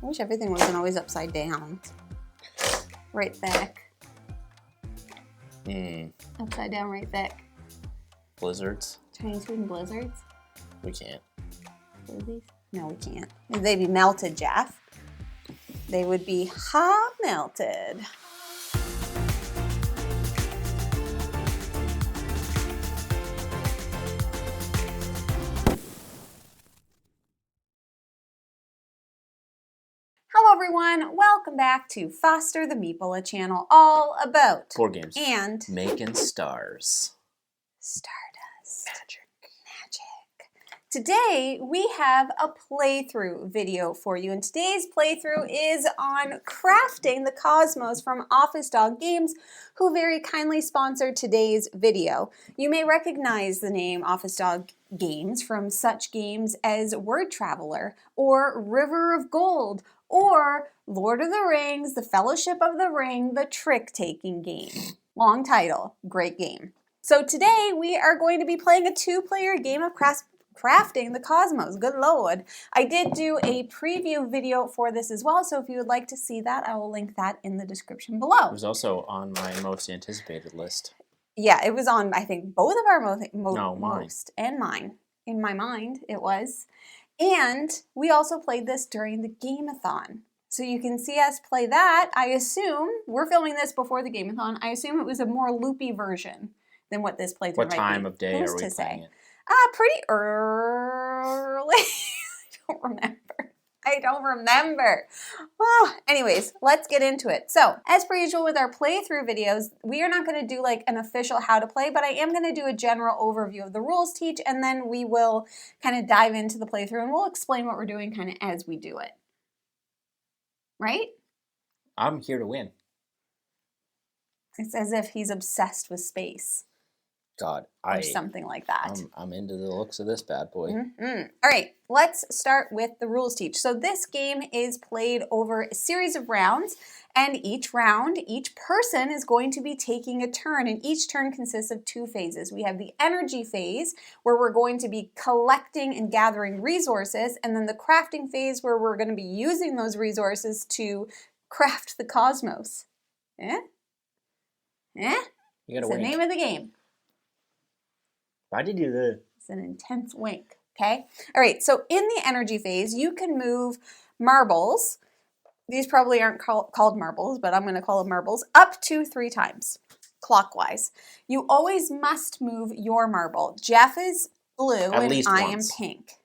I wish everything wasn't always upside down. Right thick. Upside down, right thick. Blizzards. Chinese food and blizzards? We can't. Blizzards? No, we can't. They'd be melted, Jeff. They would be hot melted. Hello everyone, welcome back to Foster the Meeple, a channel all about board games and making stars. Stardust. Magic. Today we have a playthrough video for you, and today's playthrough is on crafting the cosmos from Office Dog Games, who very kindly sponsored today's video. You may recognize the name Office Dog Games from such games as Word Traveler or River of Gold or Lord of the Rings, The Fellowship of the Ring, the trick-taking game. Long title, great game. So today we are going to be playing a two-player game of crafting the cosmos. Good Lord. I did do a preview video for this as well, so if you would like to see that, I will link that in the description below. It was also on my most anticipated list. Yeah, it was on, I think, both of our mine. most and mine. In my mind, it was. And we also played this during the Gameathon. So you can see us play that. I assume, we're filming this before the Gameathon, I assume it was a more loopy version than what this playthrough might be. What time of day are we playing it? Pretty early. I don't remember. Oh, anyways, let's get into it. So, as per usual with our playthrough videos, we are not going to do like an official how to play, but I am going to do a general overview of the rules teach, and then we will kind of dive into the playthrough and we'll explain what we're doing kind of as we do it. Right? I'm here to win. It's as if he's obsessed with space. God, or something like that. I'm into the looks of this bad boy. All right, let's start with the rules teach. So this game is played over a series of rounds, and each round, each person is going to be taking a turn, and each turn consists of two phases. We have the energy phase, where we're going to be collecting and gathering resources, and then the crafting phase, where we're going to be using those resources to craft the cosmos. You gotta It's wink. the name of the game. Why did you do that? It's an intense wink, okay? All right, so in the energy phase, you can move marbles. These probably aren't called marbles, but I'm going to call them marbles, up to 3 times, clockwise. You always must move your marble. Jeff is blue and I am pink.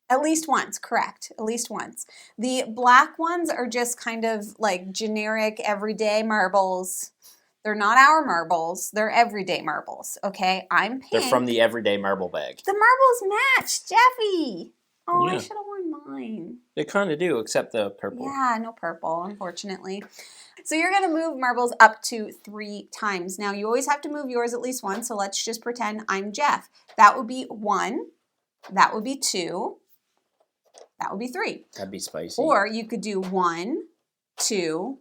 At least once, correct. At least once. The black ones are just kind of like generic, everyday marbles. They're not our marbles. They're everyday marbles, okay? I'm pink. They're from the everyday marble bag. The marbles match, Jeffy. Oh, Yeah. I should have worn mine. They kind of do, except the purple. Yeah, no purple, unfortunately. So you're going to move marbles up to 3 times. Now, you always have to move yours at least once, so let's just pretend I'm Jeff. That would be 1. That would be 2. That would be 3. That'd be spicy. Or you could do 1, 2,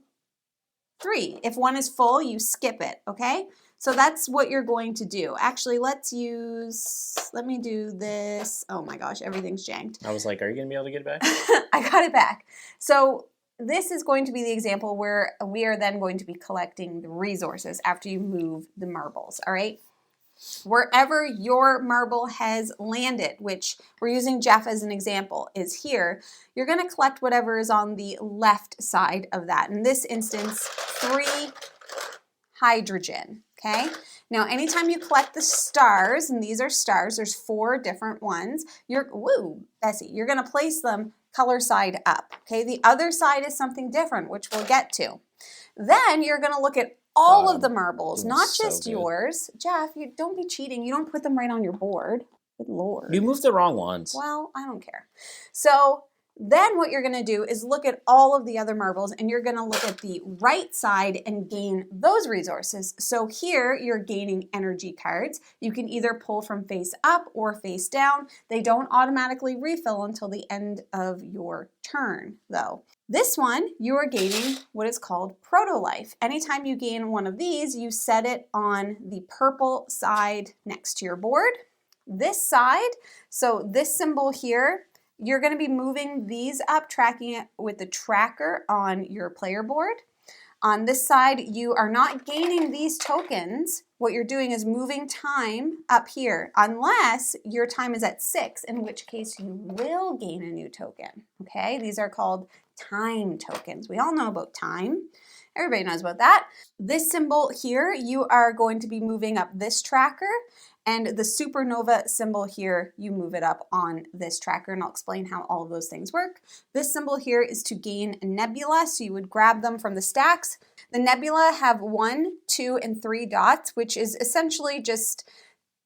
3. If 1 is full, you skip it, okay? So that's what you're going to do. Actually, let me do this. Oh my gosh, everything's janked. I was like, are you going to be able to get it back? I got it back. So this is going to be the example where we are then going to be collecting the resources after you move the marbles, all right? Wherever your marble has landed, which we're using Jeff as an example, is here, you're going to collect whatever is on the left side of that. In this instance, 3 hydrogen, okay? Now, anytime you collect the stars, and these are stars, there's 4 different ones, you're going to place them color side up, okay? The other side is something different, which we'll get to. Then you're going to look at all of the marbles, not just yours. Jeff, you don't be cheating. You don't put them right on your board. Good Lord. You moved the wrong ones. Well, I don't care. So then what you're going to do is look at all of the other marbles, and you're going to look at the right side and gain those resources. So here you're gaining energy cards. You can either pull from face up or face down. They don't automatically refill until the end of your turn, though. This one, you are gaining what is called proto-life. Anytime you gain one of these, you set it on the purple side next to your board. This side, so this symbol here, you're going to be moving these up, tracking it with the tracker on your player board. On this side, you are not gaining these tokens. What you're doing is moving time up here, unless your time is at 6, in which case you will gain a new token, okay? These are called time tokens. We all know about time. Everybody knows about that. This symbol here, you are going to be moving up this tracker, and the supernova symbol here, you move it up on this tracker, and I'll explain how all of those things work. This symbol here is to gain nebula, so you would grab them from the stacks. The nebula have 1, 2, and 3 dots, which is essentially just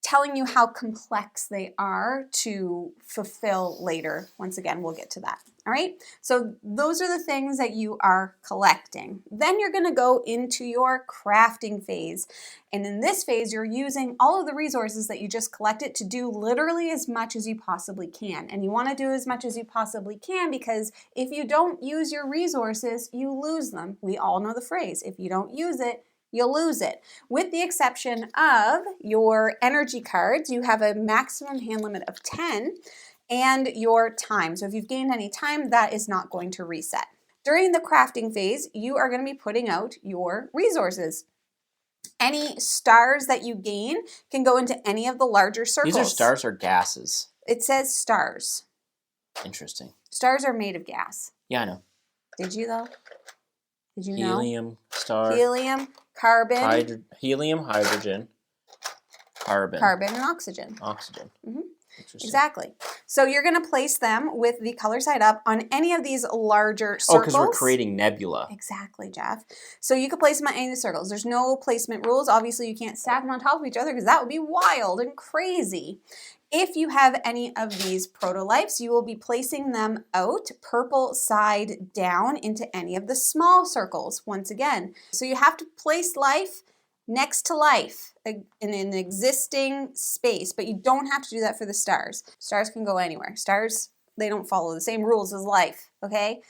telling you how complex they are to fulfill later. Once again, we'll get to that. All right, so those are the things that you are collecting. Then you're gonna go into your crafting phase. And in this phase, you're using all of the resources that you just collected to do literally as much as you possibly can. And you wanna do as much as you possibly can because if you don't use your resources, you lose them. We all know the phrase, if you don't use it, you'll lose it. With the exception of your energy cards, you have a maximum hand limit of 10, and your time. So if you've gained any time, that is not going to reset. During the crafting phase, you are going to be putting out your resources. Any stars that you gain can go into any of the larger circles. These are stars or gases? It says stars. Interesting. Stars are made of gas. Yeah, I know. Did you though? Did you know? Helium, star. Helium, carbon. Helium, hydrogen, carbon. Carbon and oxygen. Oxygen. Mm-hmm. Exactly. So you're going to place them with the color side up on any of these larger circles. Oh, because we're creating nebula. Exactly, Jeff. So you can place them on any of the circles. There's no placement rules. Obviously, you can't stack them on top of each other because that would be wild and crazy. If you have any of these proto-lives, you will be placing them out purple side down into any of the small circles once again. So you have to place life next to life in an existing space, but you don't have to do that for the stars. Stars can go anywhere. Stars, they don't follow the same rules as life, okay?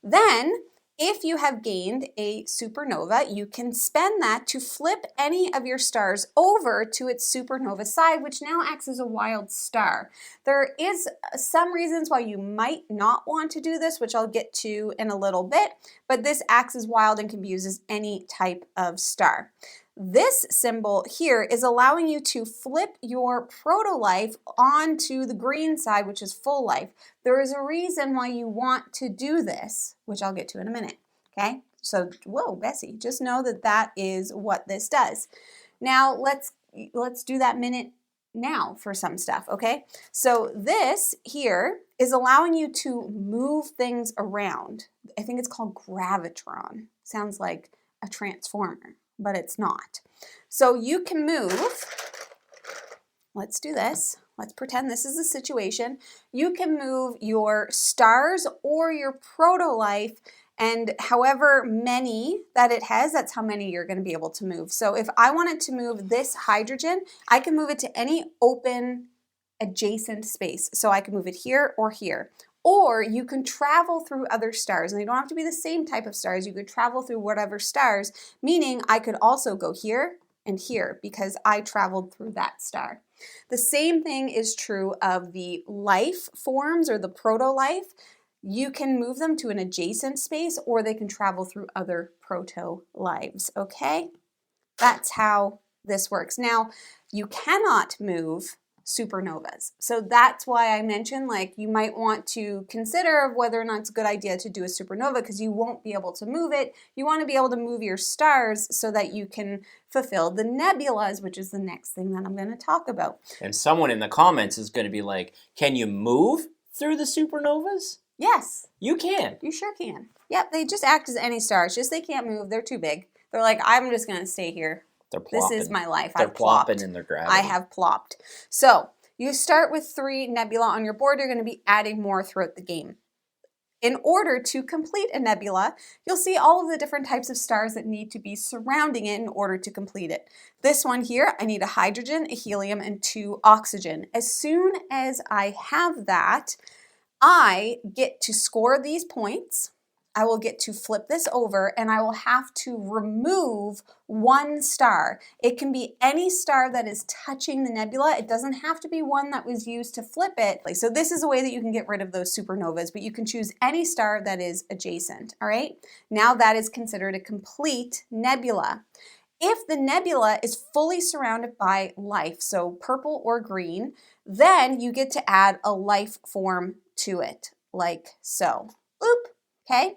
Then, if you have gained a supernova, you can spend that to flip any of your stars over to its supernova side, which now acts as a wild star. There is some reasons why you might not want to do this, which I'll get to in a little bit, but this acts as wild and can be used as any type of star. This symbol here is allowing you to flip your proto-life onto the green side, which is full life. There is a reason why you want to do this, which I'll get to in a minute, okay? So, whoa, Bessie, just know that that is what this does. Now, let's do that minute now for some stuff, okay? So this here is allowing you to move things around. I think it's called gravitron. Sounds like a transformer, but it's not. So you can move, let's do this. Let's pretend this is a situation. You can move your stars or your proto-life, and however many that it has, that's how many you're going to be able to move. So if I wanted to move this hydrogen, I can move it to any open adjacent space. So I can move it here or here. Or you can travel through other stars, and they don't have to be the same type of stars. You could travel through whatever stars, meaning I could also go here and here because I traveled through that star. The same thing is true of the life forms or the proto-life. You can move them to an adjacent space or they can travel through other proto-lives, okay? That's how this works. Now, you cannot move supernovas. So that's why I mentioned like you might want to consider whether or not it's a good idea to do a supernova because you won't be able to move it. You want to be able to move your stars so that you can fulfill the nebulas, which is the next thing that I'm going to talk about. And someone in the comments is going to be like, can you move through the supernovas? Yes. You can. You sure can. Yep, they just act as any stars, just they can't move. They're too big. They're like, I'm just going to stay here. They're plopping. This is my life. They're I've plopping plopped. in their gravity. I have plopped. So you start with 3 nebula on your board. You're going to be adding more throughout the game. In order to complete a nebula, you'll see all of the different types of stars that need to be surrounding it in order to complete it. This one here, I need a hydrogen, a helium, and 2 oxygen. As soon as I have that, I get to score these points. I will get to flip this over and I will have to remove one star. It can be any star that is touching the nebula. It doesn't have to be one that was used to flip it. So this is a way that you can get rid of those supernovas, but you can choose any star that is adjacent, all right? Now that is considered a complete nebula. If the nebula is fully surrounded by life, so purple or green, then you get to add a life form to it, like so. Oop, okay?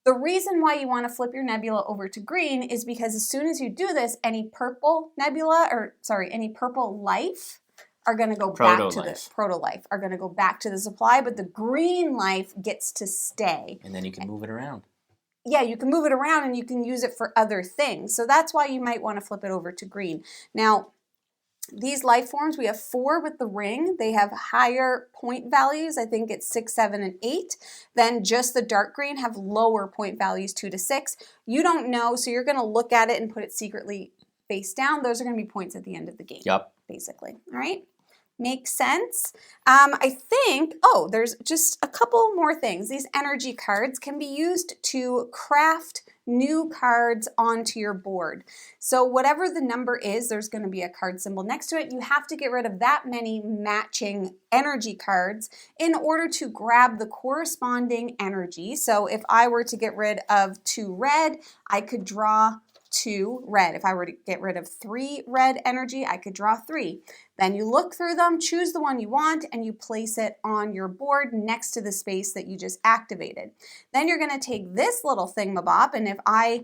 The reason why you want to flip your nebula over to green is because as soon as you do this, any purple life are going to go back to the proto-life, are going to go back to the supply, but the green life gets to stay. And then you can move it around. Yeah, you can move it around and you can use it for other things. So that's why you might want to flip it over to green. Now, these life forms, we have 4 with the ring. They have higher point values. I think it's 6, 7, and 8. Then just the dark green have lower point values, 2 to 6. You don't know, so you're going to look at it and put it secretly face down. Those are going to be points at the end of the game. Yep. Basically. All right. Makes sense. I think, there's just a couple more things. These energy cards can be used to craft new cards onto your board. So whatever the number is, there's going to be a card symbol next to it. You have to get rid of that many matching energy cards in order to grab the corresponding energy. So if I were to get rid of 2 red, I could draw 2 red. If I were to get rid of 3 red energy, I could draw 3. Then you look through them, choose the one you want, and you place it on your board next to the space that you just activated. Then you're going to take this little thingamabob, and if I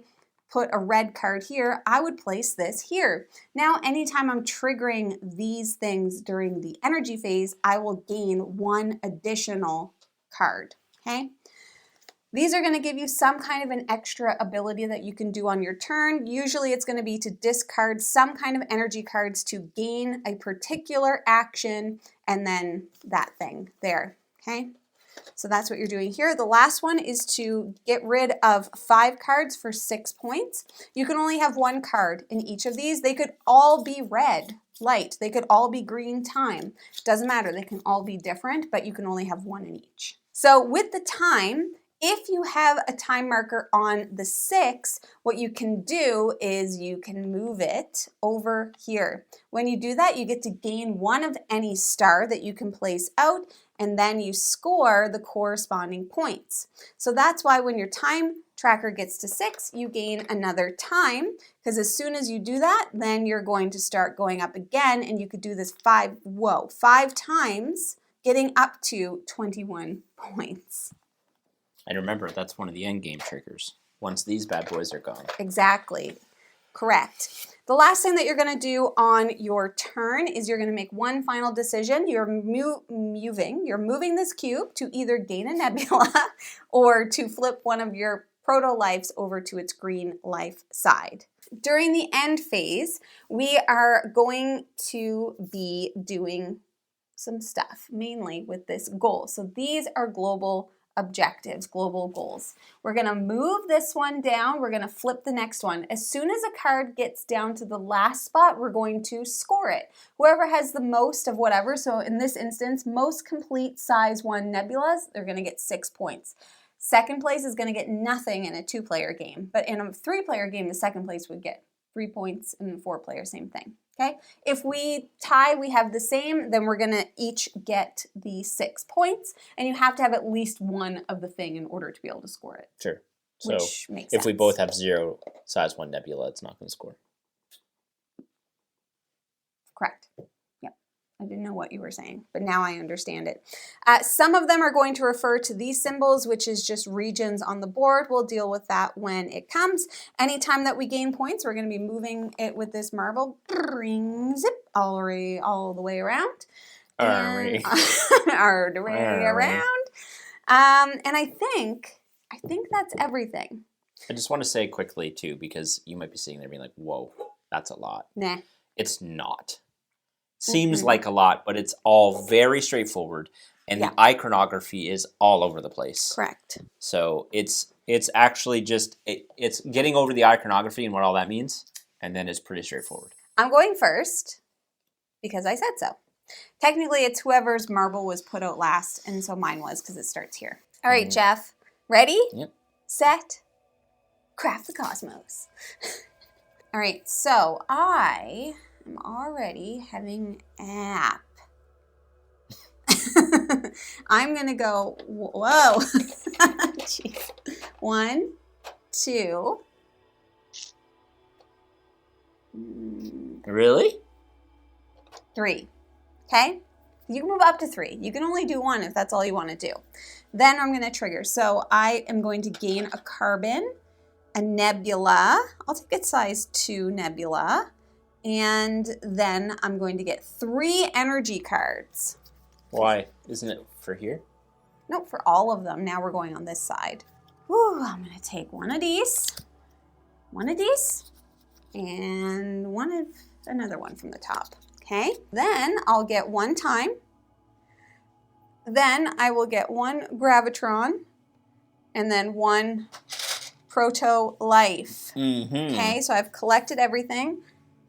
put a red card here, I would place this here. Now, anytime I'm triggering these things during the energy phase, I will gain 1 additional card, okay? These are going to give you some kind of an extra ability that you can do on your turn. Usually it's going to be to discard some kind of energy cards to gain a particular action and then that thing there, okay? So that's what you're doing here. The last one is to get rid of 5 cards for 6 points. You can only have 1 card in each of these. They could all be red light. They could all be green time. Doesn't matter. They can all be different, but you can only have 1 in each. So with the time, if you have a time marker on the 6, what you can do is you can move it over here. When you do that, you get to gain 1 of any star that you can place out, and then you score the corresponding points. So that's why when your time tracker gets to 6, you gain another time, because as soon as you do that, then you're going to start going up again, and you could do this 5 times, getting up to 21 points. And remember, that's one of the end game triggers, once these bad boys are gone. Exactly. Correct. The last thing that you're going to do on your turn is you're going to make one final decision. You're moving this cube to either gain a nebula or to flip one of your proto-lives over to its green life side. During the end phase, we are going to be doing some stuff, mainly with this goal. So these are global objectives, global goals. We're going to move this one down. We're going to flip the next one. As soon as a card gets down to the last spot, we're going to score it. Whoever has the most of whatever, so in this instance, most complete size 1 nebulas, they're going to get 6 points. Second place is going to get nothing in a 2-player game, but in a 3-player game, the second place would get 3 points, and the 4-player, same thing. Okay. If we tie, we have the same, then we're going to each get the 6 points, and you have to have at least 1 of the thing in order to be able to score it. Sure. So which makes if sense. we both have 0 size 1 nebula, it's not going to score. Correct. Yep. I didn't know what you were saying, but now I understand it. Some of them are going to refer to these symbols, which is just regions on the board. We'll deal with that when it comes. Anytime that we gain points, we're going to be moving it with this marble. Zip, all the way around. All the way around. And I think that's everything. I just want to say quickly, too, because you might be sitting there being like, whoa, that's a lot. Nah. It's not. Seems like a lot, but it's all very straightforward, and the iconography is all over the place. Correct. So it's actually just it's getting over the iconography and what all that means, and then it's pretty straightforward. I'm going first because I said so. Technically, it's whoever's marble was put out last, and so mine was because it starts here. All right, Jeff, ready? Yep. set, craft the cosmos. All right, so I am already having app. I'm going to go, whoa. Jeez. 1, 2. Really? 3. Okay? You can move up to 3. You can only do 1 if that's all you want to do. Then I'm going to trigger. So I am going to gain a carbon, a nebula. I'll take a size 2 nebula. And then I'm going to get 3 energy cards. Why? Isn't it for here? Nope, for all of them. Now we're going on this side. Woo, I'm going to take one of these, and another one from the top. Okay, then I'll get 1 time. Then I will get 1 gravitron, and then 1 proto life. Okay, so I've collected everything.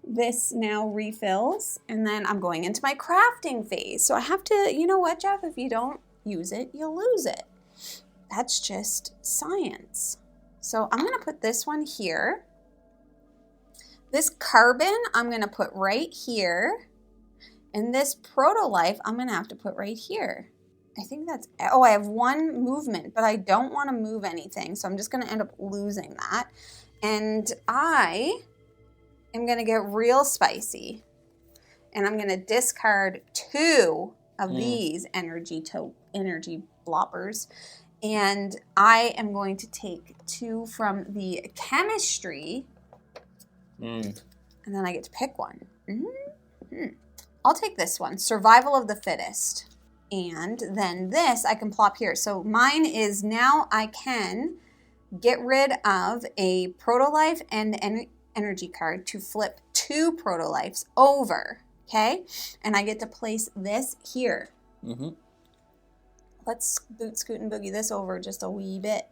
This now refills, and then I'm going into my crafting phase. So I have to, you know what, Jeff? If you don't use it, you'll lose it. That's just science. So I'm going to put this one here. This carbon, I'm going to put right here. And this proto-life, I'm going to have to put right here. I think that's, oh, I have 1 movement, but I don't want to move anything. So I'm just going to end up losing that. And I am going to get real spicy. And I'm going to discard 2 of these energy bloppers. And I am going to take 2 from the chemistry. And then I get to pick one. I'll take this one, survival of the fittest. And then this I can plop here. So mine is now I can get rid of a proto-life and energy card to flip 2 proto-lives over. Okay? And I get to place this here. Let's boot, scoot, and boogie this over just a wee bit.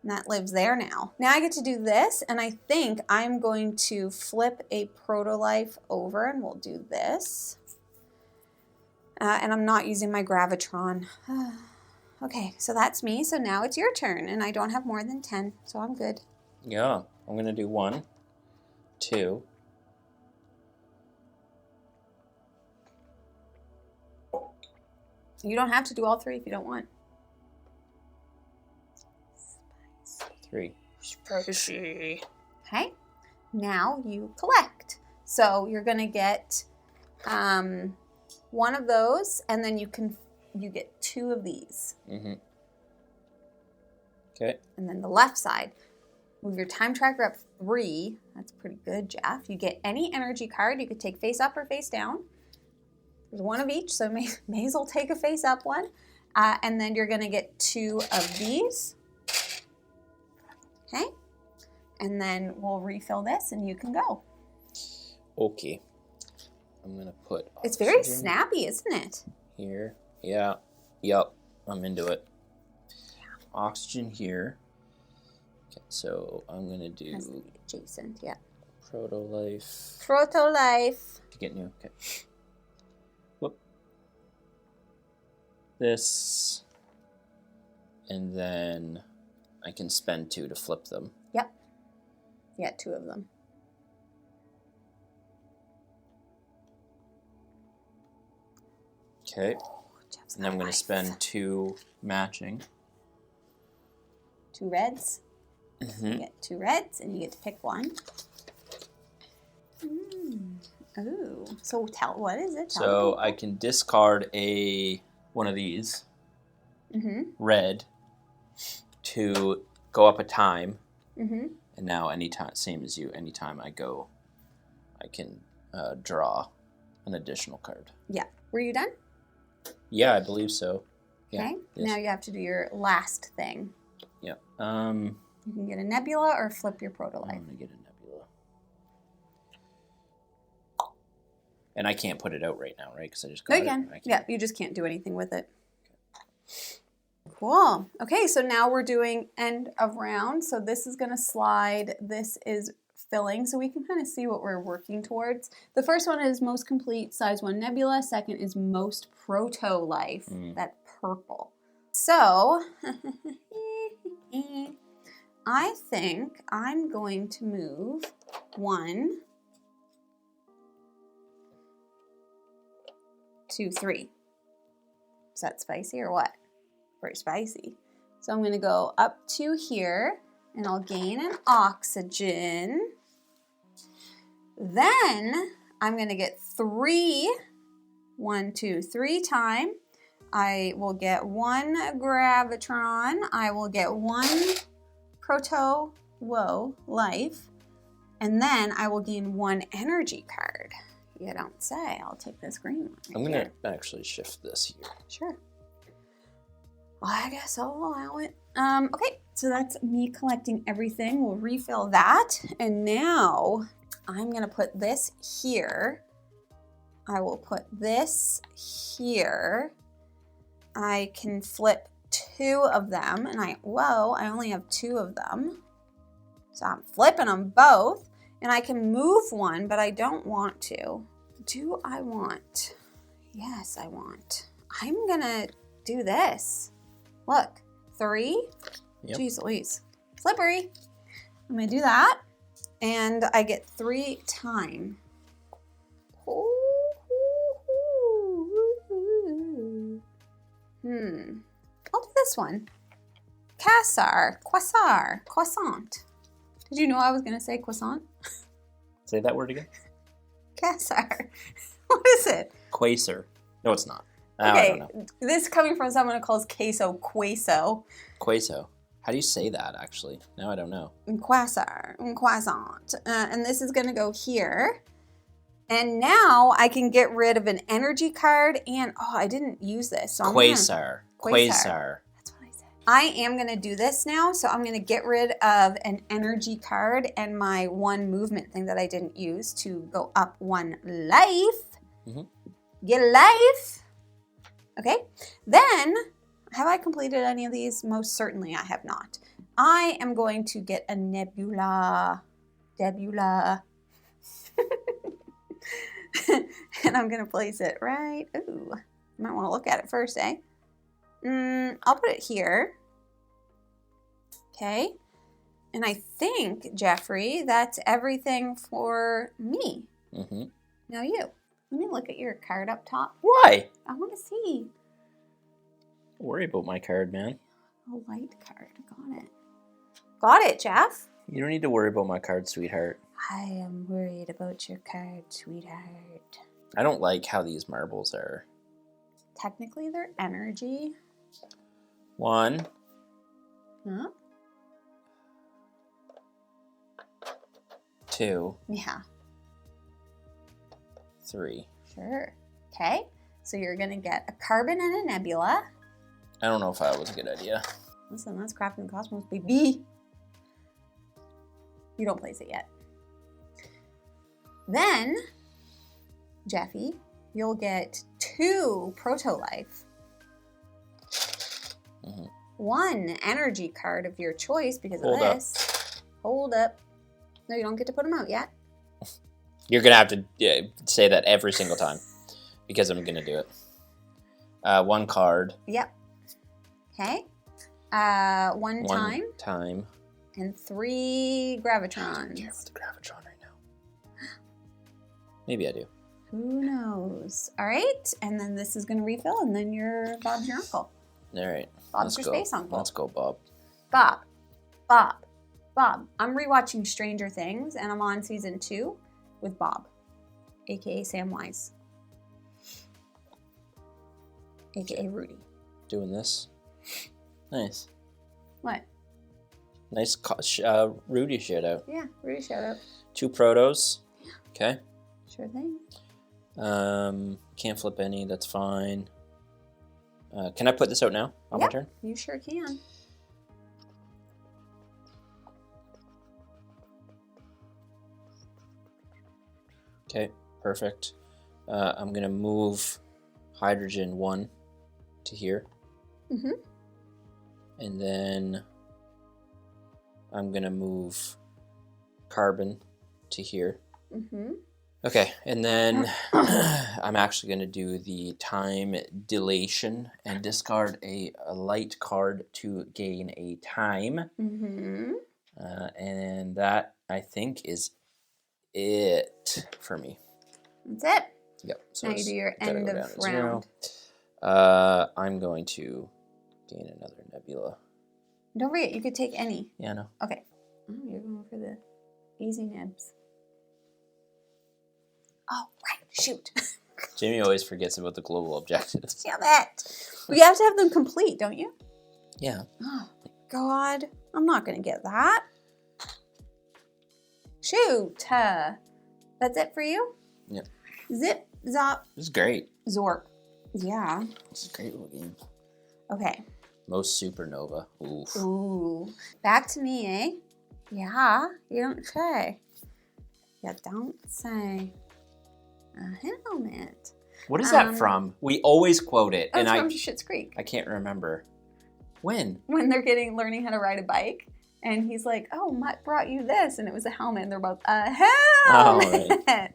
And that lives there now. Now I get to do this, and I think I'm going to flip a proto-life over, and we'll do this. And I'm not using my gravitron. Okay, so that's me. So now it's your turn, and I don't have more than 10, so I'm good. Yeah, I'm going to do 1, 2. You don't have to do all 3 if you don't want. 3. Spicy. Okay, now you collect. So you're going to get 1 of those, and then you get 2 of these. Okay. And then the left side, move your time tracker up 3. That's pretty good, Jeff. You get any energy card. You could take face up or face down. There's 1 of each, so may as well take a face up one. And then you're going to get 2 of these. Okay. And then we'll refill this, and you can go. Okay. I'm going to put It's very snappy, isn't it? Here. Yeah. Yep. I'm into it. Yeah. Oxygen here. Okay, so I'm going to do... Has to be adjacent, yeah. Proto-life. Proto-life. To get new. Okay. Whoop. This. And then I can spend 2 to flip them. Yep. Yeah, 2 of them. Okay. And I'm going to spend 2 matching. 2 reds. You get 2 reds, and you get to pick one. Ooh. So what is it? So I can discard one of these. Red. To go up a time. And now anytime, same as you, anytime I go, I can draw an additional card. Yeah. Were you done? Yeah, I believe so. Yeah, okay. Yes. Now you have to do your last thing. Yeah. You can get a nebula or flip your proto-life. I'm going to get a nebula. And I can't put it out right now, right? Because I just got it. You can. Yeah, you just can't do anything with it. Okay. Cool. Okay, so now we're doing end of round. So this is going to slide. This is filling. So we can kind of see what we're working towards. The first one is most complete size 1 nebula. Second is most proto-life. That purple. So I think I'm going to move 1, 2, 3. Is that spicy or what? Very spicy. So I'm going to go up to here, and I'll gain an oxygen. Then I'm going to get 3, 1, 2, 3 time. I will get 1 gravitron. I will get 1 life. And then I will gain 1 energy card. You don't say. I'll take this green one. I'm going to actually shift this here. Sure. Well, I guess I'll allow it. Okay, so that's me collecting everything. We'll refill that. And now I'm going to put this here. I will put this here. I can flip 2 of them. And I only have 2 of them. So I'm flipping them both. And I can move 1, but I don't want to. Do I want? Yes, I want. I'm going to do this. Look, 3. Yep. Jeez Louise. Slippery. I'm going to do that. And I get 3 time. I'll do this one. Croissant. Did you know I was going to say croissant? Say that word again. Cassar. What is it? Quasar. No, it's not. Okay, I don't know. This is coming from someone who calls queso queso. Queso. How do you say that, actually? Now I don't know. Croissant. And this is going to go here. And now I can get rid of an energy card. And, I didn't use this. So Quasar. That's what I said. I am going to do this now. So I'm going to get rid of an energy card and my 1 movement thing that I didn't use to go up 1 life. Mm-hmm. Get life. Okay. Then, have I completed any of these? Most certainly I have not. I am going to get a nebula. And I'm going to place it right. Ooh, you might want to look at it first, eh? I'll put it here. Okay. And I think, Jeffrey, that's everything for me. Mm-hmm. Now you. Let me look at your card up top. Why? I want to see. Don't worry about my card, man. A light card. Got it. Got it, Jeff. You don't need to worry about my card, sweetheart. I am worried about your card, sweetheart. I don't like how these marbles are. Technically, they're energy. 1. Huh? 2. Yeah. 3. Sure. Okay. So you're going to get a carbon and a nebula. I don't know if that was a good idea. Listen, that's Crafting the Cosmos, baby. You don't place it yet. Then, Jeffy, you'll get 2 proto-life. Mm-hmm. 1 energy card of your choice because of this. Hold up. No, you don't get to put them out yet. You're going to have to say that every single time because I'm going to do it. 1 card. Yep. Okay. 1 time. And 3 gravitrons. Care with the gravitron right now. Maybe I do. Who knows? All right. And then this is going to refill, and then Bob's your uncle. All right. Bob's your space uncle. Let's go, Bob. Bob. I'm rewatching Stranger Things, and I'm on season 2 with Bob, a.k.a. Samwise, a.k.a. Rudy. Doing this. Nice. What? Nice Rudy shout out. Yeah, Rudy shout out. 2 protos. Yeah. Okay. Sure thing. Can't flip any. That's fine. Can I put this out now on my turn? You sure can. Okay, perfect. I'm going to move hydrogen 1 to here. Mm-hmm. And then I'm going to move carbon to here. Mm-hmm. Okay, and then I'm actually going to do the time dilation and discard a light card to gain a time. Mm-hmm. that, I think, is it for me. That's it? Yep. So now you do your end of round. I'm going to gain another nebula. Don't forget, you could take any. Yeah, no. Okay. Oh, you're going for the easy nibs. Oh, right. Shoot. Jamie always forgets about the global objectives. Damn it. We have to have them complete, don't you? Yeah. Oh, my God. I'm not going to get that. Shoot. That's it for you? Yep. Zip, zop. This is great. Zorp. Yeah. This is a great little game. Okay. Most supernova. Oof. Ooh. Back to me, eh? Yeah. You don't say. You don't say. A helmet. What is that from? We always quote it. Oh, and it's from Schitt's Creek. I can't remember. When? When they're learning how to ride a bike. And he's like, oh, Mutt brought you this. And it was a helmet. And they're both, a helmet. Oh, right.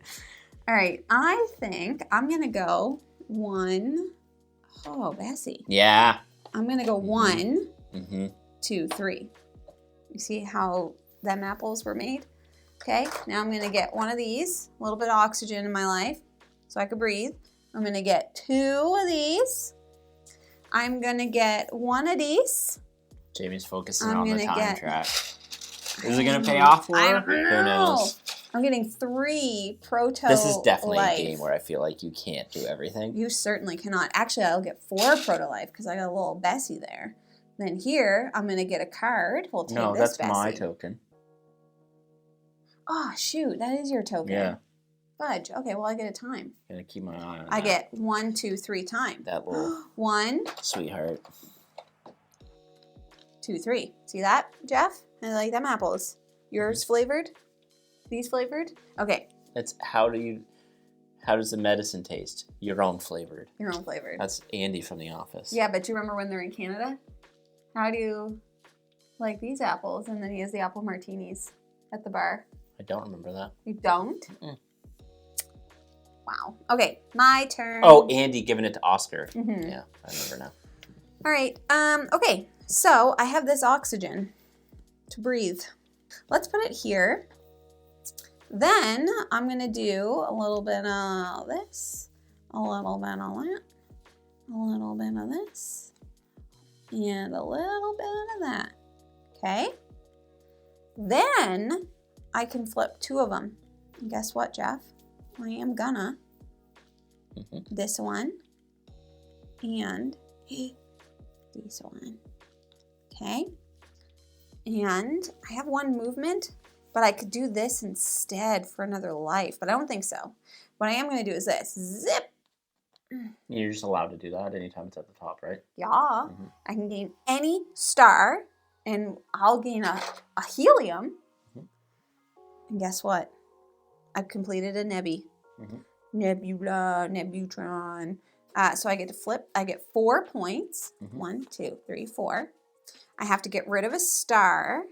All right. I think I'm going to go 1. Oh, Bessie. Yeah. I'm going to go 1, mm-hmm. 2, 3. You see how them apples were made? Okay. Now I'm going to get one of these. A little bit of oxygen in my life so I could breathe. I'm going to get 2 of these. I'm going to get 1 of these. Jamie's focusing on the time track. Is it going to pay off for her? Who knows? I'm getting 3 proto This is definitely life. A game where I feel like you can't do everything. You certainly cannot. Actually, I'll get 4 proto life because I got a little Bessie there. Then here, I'm going to get a card. We'll take no, this that's Bessie. my token. Oh, shoot. That is your token. Yeah. Fudge. Okay, well, I get a time. I'm going to keep my eye on I get 1, 2, 3 time. That little 1. Sweetheart. 2, 3. See that, Jeff? I like them apples. Yours flavored? These flavored? Okay. It's how does the medicine taste? Your own flavored. Your own flavored. That's Andy from The Office. Yeah, but do you remember when they're in Canada? How do you like these apples? And then he has the apple martinis at the bar. I don't remember that. You don't? Mm. Wow. Okay, my turn. Oh, Andy giving it to Oscar. Mm-hmm. Yeah, I remember now. All right. Okay, so I have this oxygen to breathe. Let's put it here. Then I'm going to do a little bit of this, a little bit of that, a little bit of this, and a little bit of that. Okay? Then I can flip 2 of them. And guess what, Jeff? I am gonna this one and this one. Okay? And I have 1 movement, but I could do this instead for another life, but I don't think so. What I am going to do is this. Zip. You're just allowed to do that anytime it's at the top, right? Yeah. Mm-hmm. I can gain any star, and I'll gain a helium. Mm-hmm. And guess what? I've completed a nebby. Mm-hmm. Nebula, nebutron. So I get to flip. I get 4 points. Mm-hmm. 1, 2, 3, 4. I have to get rid of a star.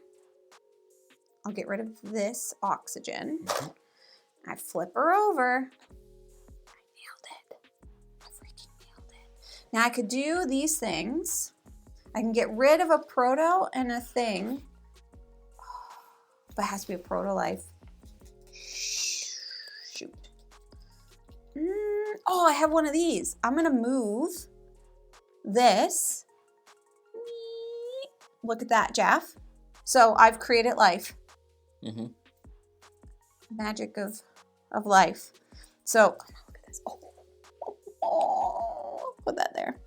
I'll get rid of this oxygen. Mm-hmm. I flip her over. I nailed it. I freaking nailed it. Now I could do these things. I can get rid of a proto and a thing. But it has to be a proto life. Shoot. Oh, I have one of these. I'm going to move this. Look at that, Jeff. So I've created life. Mm-hmm. Magic of life. So, look at this. Oh, put that there.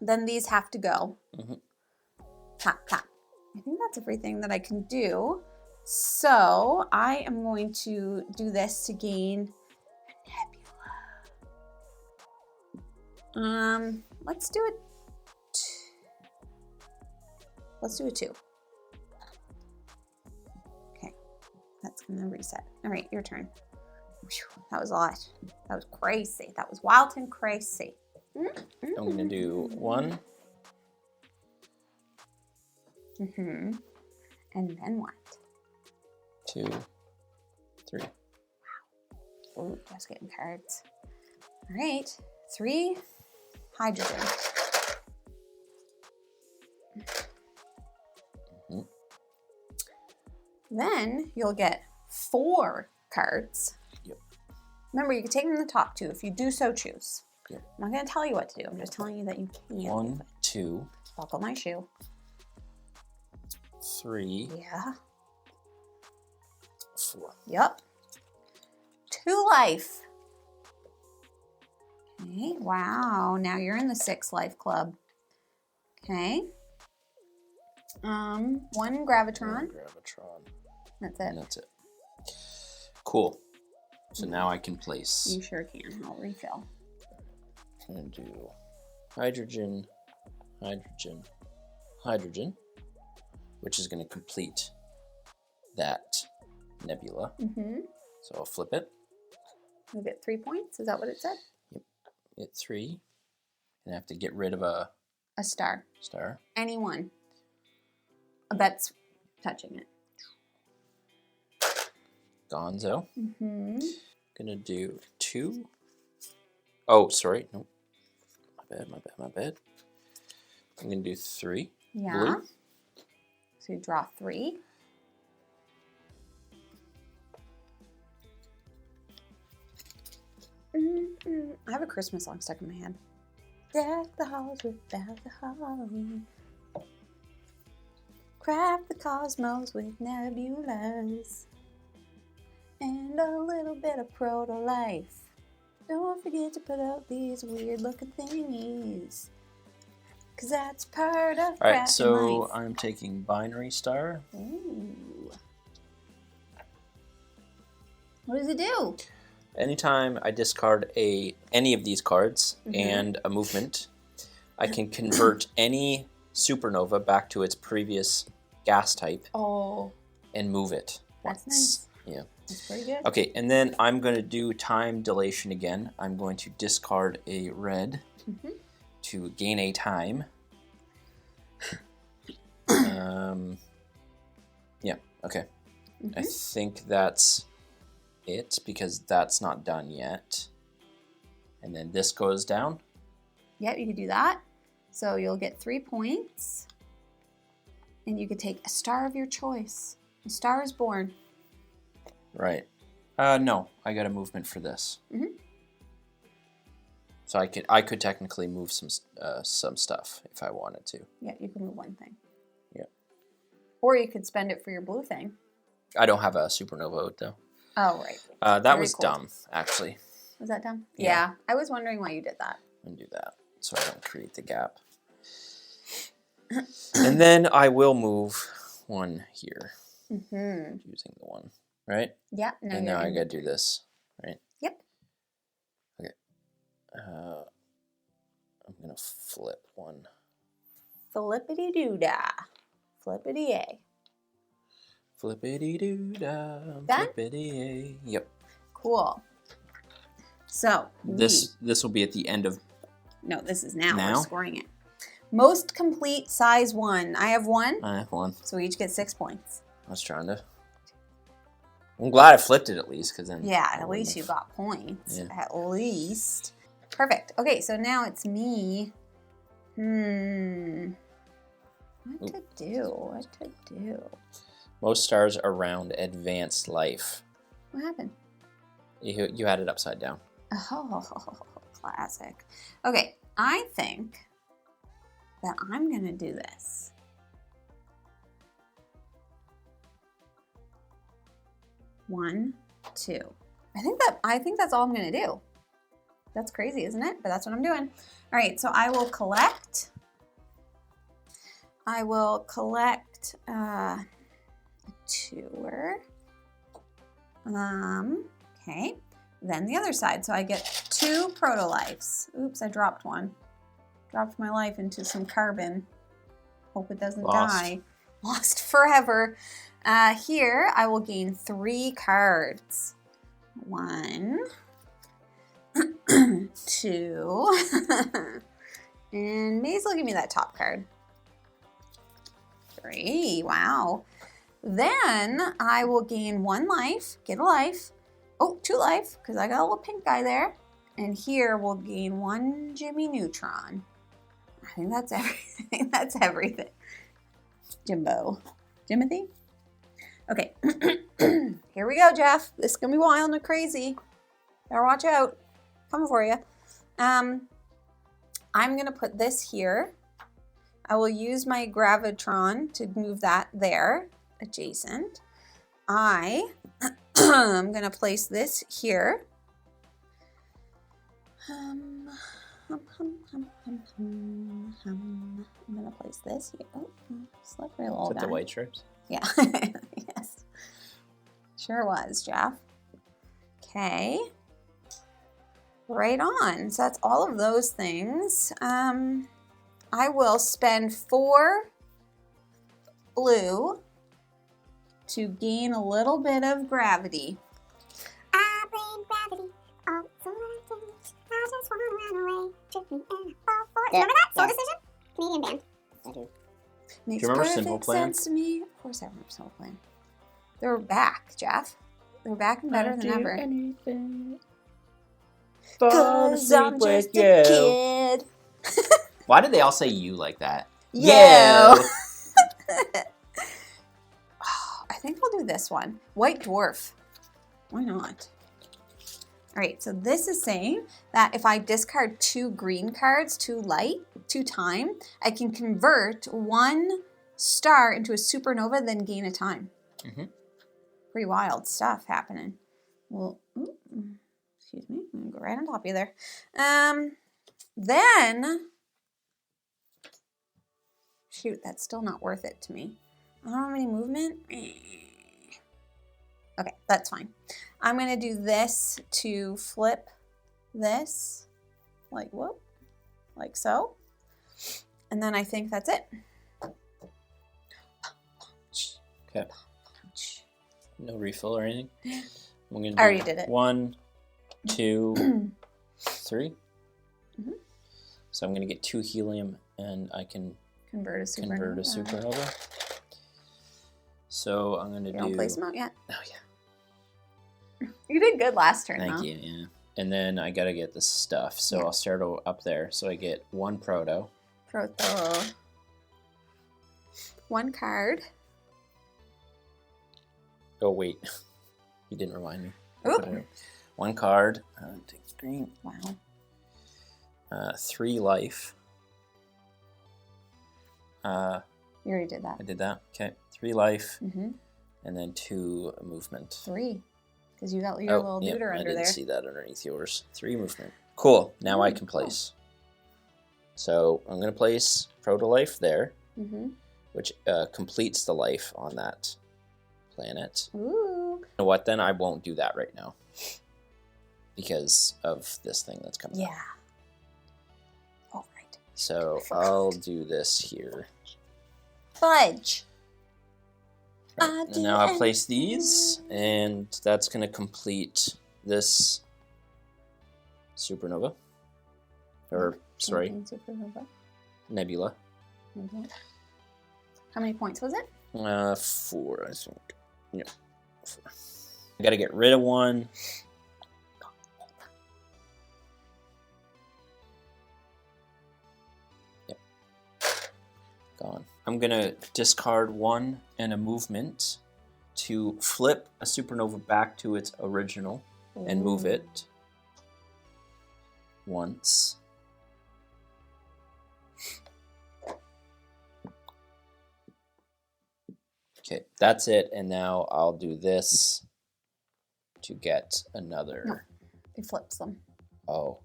Then these have to go. Mm-hmm. Tap, tap. I think that's everything that I can do. So I am going to do this to gain a nebula. Let's do it. Let's do a 2. Okay, that's gonna reset. All right, your turn. Whew, that was a lot. That was crazy. That was wild and crazy. I'm gonna do 1. Mm-hmm. And then what? 2, 3. Wow. Ooh, just getting cards. All right, 3 hydrogen. Then you'll get 4 cards. Yep. Remember, you can take them in the top 2 if you do so choose. Yep. I'm not going to tell you what to do. I'm just telling you that you can. 1, 2. Buckle my shoe. 3. Yeah. 4. Yep. 2 life. Okay, wow. Now you're in the 6 life club. Okay. 1 Gravitron. Gravitron. That's it. And that's it. Cool. So now I can place. You sure can. I'll refill. I'm going to do hydrogen, hydrogen, hydrogen, which is going to complete that nebula. Mm-hmm. So I'll flip it. You'll get 3 points. Is that what it said? Yep. Get 3. And I have to get rid of a star. Star. Any one. That's touching it. Gonzo. Mm-hmm. Gonna do 2. Oh, sorry. Nope. My bad. I'm gonna do 3. Yeah. Blue. So you draw 3. I have a Christmas song stuck in my head. Deck the halls with boughs of holly. Craft the cosmos with nebulas. And a little bit of proto-life. Don't forget to put out these weird looking thingies. Cause that's part of Alright, so life. I'm taking binary star. Ooh. What does it do? Anytime I discard any of these cards and a movement, I can convert any supernova back to its previous gas type and move it. That's once. nice. Yeah. That's pretty good. Okay, and then I'm going to do time dilation again. I'm going to discard a red to gain a time. Yeah, okay. I think that's it because that's not done yet. And then this goes down. Yep, you could do that. So you'll get 3 points. And you could take a star of your choice. A star is born. Right. No, I got a movement for this. So I could technically move some stuff if I wanted to. Yeah, you can move one thing. Yeah. Or you could spend it for your blue thing. I don't have a supernova out though. Oh, right. That Very was cool. dumb, actually. Was that dumb? Yeah. I was wondering why you did that. I'm gonna do that so I don't create the gap. And then I will move one here. Using the one, right? Yeah. And now I gotta do this, right? Yep. Okay. I'm gonna flip one. Flippity-doo-dah. Flippity-a. Flippity-doo-dah. Done? Flippity-a. Yep. Cool. So This will be at the end of. No, this is now. Now? We're scoring it. Most complete size 1. I have 1. I have 1. So we each get 6 points. I was trying to. I'm glad I flipped it at least, because then. Yeah, at least you got points. Yeah. At least. Perfect. Okay, so now it's me. What to do? Most stars around advanced life. What happened? You had it upside down. Oh, classic. Okay, I think that I'm going to do this. One, 2. I think that's all I'm going to do. That's crazy, isn't it? But that's what I'm doing. All right, so I will collect a tour. Okay. Then the other side. So I get 2 proto-lives. Oops, I dropped one. Dropped my life into some carbon. Hope it doesn't die. Lost forever. Here, I will gain 3 cards. 1, 2, and Maze will give me that top card. 3, wow. Then I will gain 1 life, get a life. Oh, 2 life, because I got a little pink guy there. And here we'll gain 1 Jimmy Neutron. I think that's everything. That's everything. Jimbo. Jimothy? Okay. Here we go, Jeff. This is going to be wild and crazy. Better watch out. Coming for you. I'm going to put this here. I will use my gravitron to move that there, adjacent. I'm going to place this here. I'm going to place this here. Oh, slippery little guy. Is that the white strips? Yeah. Yes. Sure was, Jeff. Okay. Right on. So that's all of those things. I will spend 4 blue to gain a little bit of gravity. I blame gravity. Oh, so I just want to run away. Remember that? Soul Decision? Canadian band. I do. Makes do you remember perfect Simple Plan? sense to me. Of course I remember Simple Plan. They're back, Jeff. They're back and better than ever. Cause I'm just a kid. Why did they all say you like that? Yeah. Oh, I think we'll do this one. White Dwarf. Why not? All right, so this is saying that if I discard 2 green cards, 2 light, 2 time, I can convert 1 star into a supernova, then gain a time. Mm-hmm. Pretty wild stuff happening. Well, excuse me, I'm gonna go right on top of you there. Then, shoot, that's still not worth it to me. I don't have any movement. Okay, that's fine. I'm gonna do this to flip this, like whoop, like so. And then I think that's it. Okay. No refill or anything? I'm gonna I already did it. 1, 2, 3. Mm-hmm. So I'm going to get 2 helium and I can convert a supernova. So I'm going to do... You don't place them out yet? Oh, yeah. You did good last turn, Thank though. you, yeah. And then I got to get the stuff. So I'll start up there. So I get 1 proto. 1 card. Oh, wait. You didn't remind me. Oop. 1 card. Take green. Wow. 3 life. You already did that. I did that. Okay. 3 life. Mm-hmm. And then 2 movement. 3. Because you got your little neuter under there. I didn't see that underneath yours. 3 movement. Cool. Now I can place. So I'm going to place proto-life there, which completes the life on that planet. Ooh. You know what, then? I won't do that right now because of this thing that's coming up. Yeah. All right. So I'll do this here. Fudge. Right. And now I'll place these, and that's going to complete this supernova. Or, sorry, supernova. nebula. Mm-hmm. How many points was it? 4, I think. Yeah. 4. I got to get rid of 1. Yep. Gone. I'm going to discard 1 and a movement to flip a supernova back to its original and move it once. Okay, that's it. And now I'll do this to get another. No, it flips them. Oh.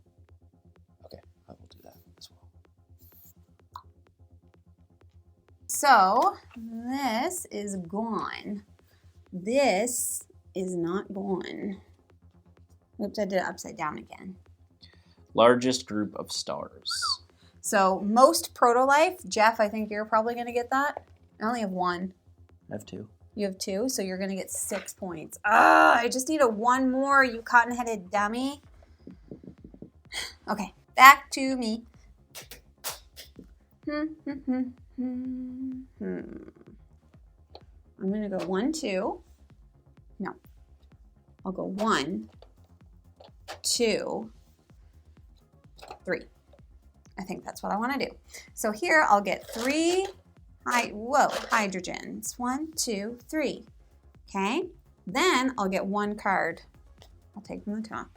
Okay, I will do that as well. So this is gone. This is not gone. Oops, I did it upside down again. Largest group of stars. So most proto-life, Jeff, I think you're probably going to get that. I only have 1. I have 2. You have 2, so you're going to get 6 points. Ah, I just need a 1 more, you cotton-headed dummy. Okay, back to me. I'm going to go 1, 2. No. I'll go 1, 2, 3. I think that's what I want to do. So here I'll get 3 hydrogens. 1, 2, 3. Okay, then I'll get 1 card. I'll take from the top.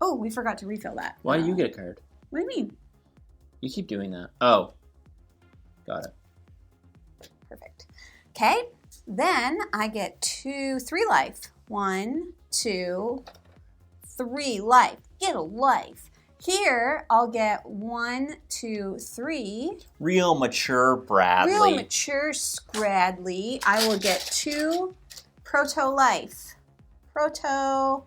Oh, we forgot to refill that. Why do you get a card? What do you mean? You keep doing that. Oh. Got it. Perfect. Okay, then I get 3 life. 1, 2, 3 life. Get a life. Here, I'll get 1, 2, 3. Real mature Bradley. Real mature Scradley. I will get 2 proto life. Proto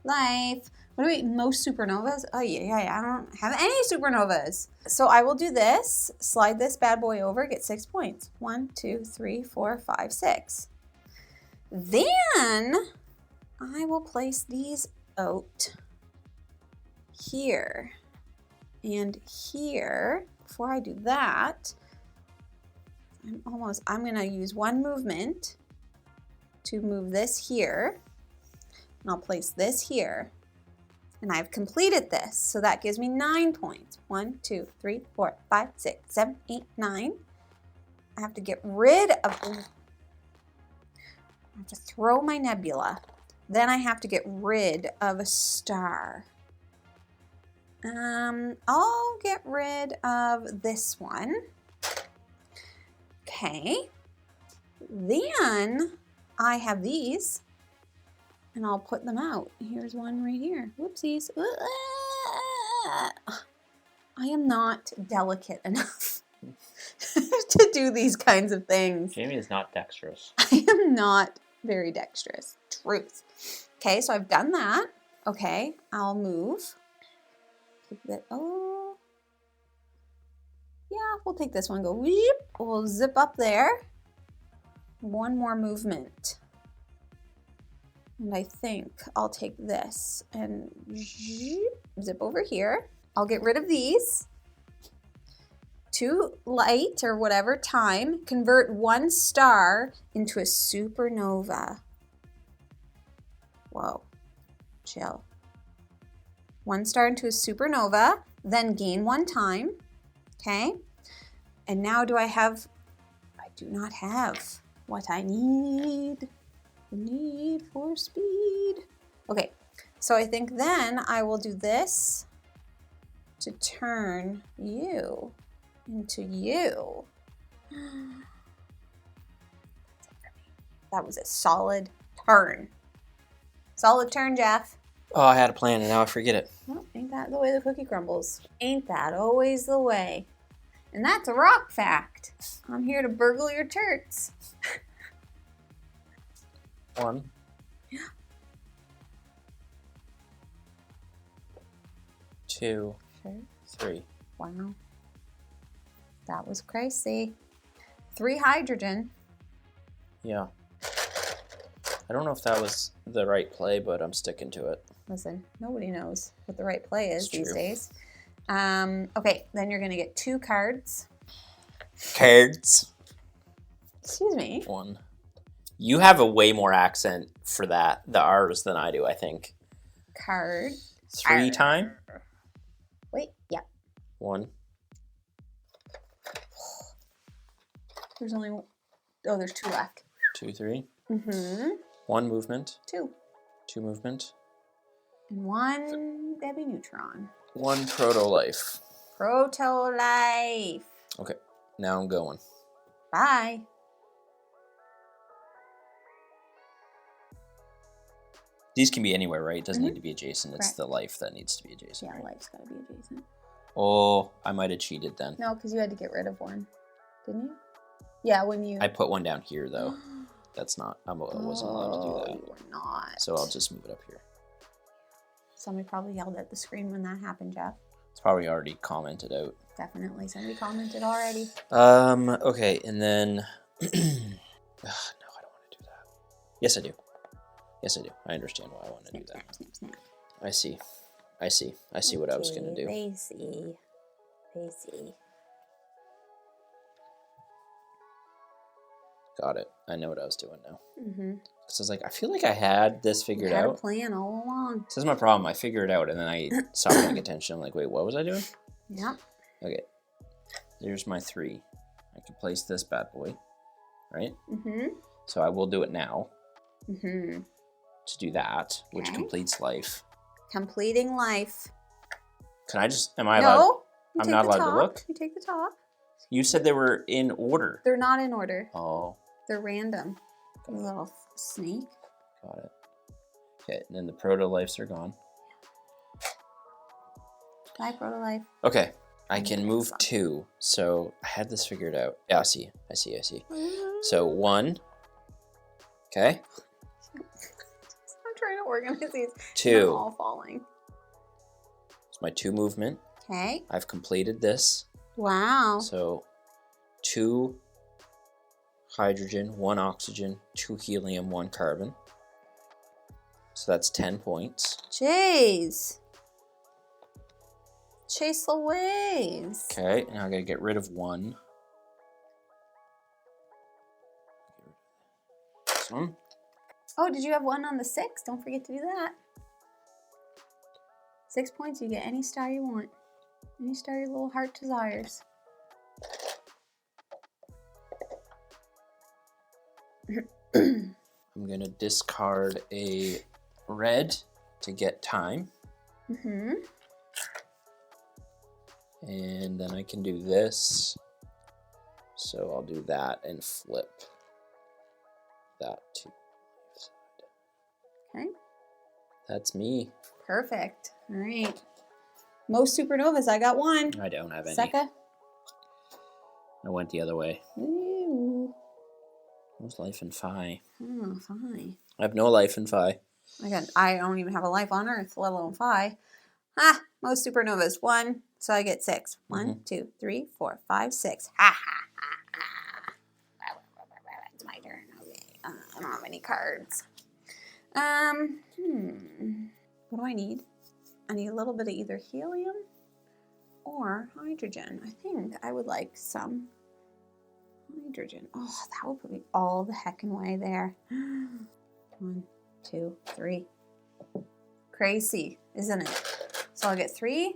life. What do we, most supernovas? Oh yeah, I don't have any supernovas. So I will do this, slide this bad boy over, get 6 points. 1, 2, 3, 4, 5, 6. Then I will place these out here and here. Before I do that, I'm gonna use 1 movement to move this here. And I'll place this here. And I've completed this, so that gives me 9 points. 1, 2, 3, 4, 5, 6, 7, 8, 9. I have to get rid of, I have to throw my nebula. Then I have to get rid of a star. I'll get rid of this one. Okay. Then I have these. And I'll put them out. Here's one right here. Whoopsies. I am not delicate enough to do these kinds of things. Jamie is not dexterous. I am not very dexterous. Truth. Okay, so I've done that. Okay, I'll move. Take that. Oh. Yeah, we'll take this one. Go. Weep. We'll zip up there. 1 more movement. And I think I'll take this and zip over here. I'll get rid of these. 2 light or whatever time. Convert 1 star into a supernova. Whoa. Chill. 1 star into a supernova. Then gain 1 time. Okay. And now do I have... I do not have what I need. Need for speed. Okay, so I think then I will do this to turn you into you. That was a solid turn. Solid turn, Jeff. Oh, I had a plan and now I forget it. Well, ain't that the way the cookie crumbles? Ain't that always the way? And that's a rock fact. I'm here to burgle your turts. 1. Yeah. 2. Sure. 3. Wow. That was crazy. 3 hydrogen. Yeah. I don't know if that was the right play, but I'm sticking to it. Listen, nobody knows what the right play is these true. days. Okay, then you're going to get 2 cards. Cards. Excuse me. 1. You have a way more accent for that, the R's, than I do, I think. Card. 3 time? Wait, yeah. 1. There's only, oh, there's 2 left. 2, 3. Mm-hmm. 1 movement. 2. 2 movement. And 1 Debbie Neutron. 1 proto-life. Proto-life. Okay, now I'm going. Bye. These can be anywhere, right? It doesn't need to be adjacent. It's Correct. the life that needs to be adjacent. Yeah, right? life's got to be adjacent. Oh, I might have cheated then. No, because you had to get rid of 1. Didn't you? Yeah, when you... I put 1 down here, though. That's not... I wasn't allowed to do that. You were not. So I'll just move it up here. Somebody probably yelled at the screen when that happened, Jeff. It's probably already commented out. Definitely. Somebody commented already. Okay, and then... no, I don't want to do that. Yes, I do. Yes, I do. I understand why I want to do that. Snap. I see. I see what I was going to do. They see. Got it. I know what I was doing now. Mm-hmm. Because I was like, I feel like I had this figured You had out. a plan all along. This is my problem. I figure it out, and then I stop paying attention. I'm like, wait, what was I doing? Yeah. Okay. There's my 3. I can place this bad boy, right? Mm-hmm. So I will do it now. Mm-hmm. To do that, which completes life. Completing life. Can I just, am I allowed? No. I'm not allowed to look? You take the top. You said they were in order. They're not in order. Oh. They're random. A little snake. Got it. Okay, and then the proto-lives are gone. Bye, proto-life. Okay, I can move 2. So I had this figured out. Yeah, I see. So 1. Okay. I'm trying to organize these. 2. They're all falling. It's my 2 movement. Okay. I've completed this. Wow. So 2 hydrogen, 1 oxygen, 2 helium, 1 carbon. So that's 10 points. Jeez. Chase the waves. Okay, now I gotta get rid of 1. This one. Oh, did you have 1 on the 6? Don't forget to do that. 6 points, you get any star you want. Any star your little heart desires. I'm gonna discard a red to get time. Mm-hmm. And then I can do this. So I'll do that and flip that to the side. Okay. That's me. Perfect. All right. Most supernovas, I got 1. I don't have any. Secca? I went the other way. Ooh. What's life in Phi? Oh, Phi. I have no life in Phi. I don't even have a life on Earth, let alone Phi. Ah, most supernovas. 1, so I get 6. 1, 2, 3, 4, 5, 6. Ha ha ha ha. It's my turn. Okay. I don't have any cards. What do I need? I need a little bit of either helium or hydrogen. I think I would like some hydrogen. Oh, that would put me all the heckin' way there. 1, 2, 3. Crazy, isn't it? So I'll get 3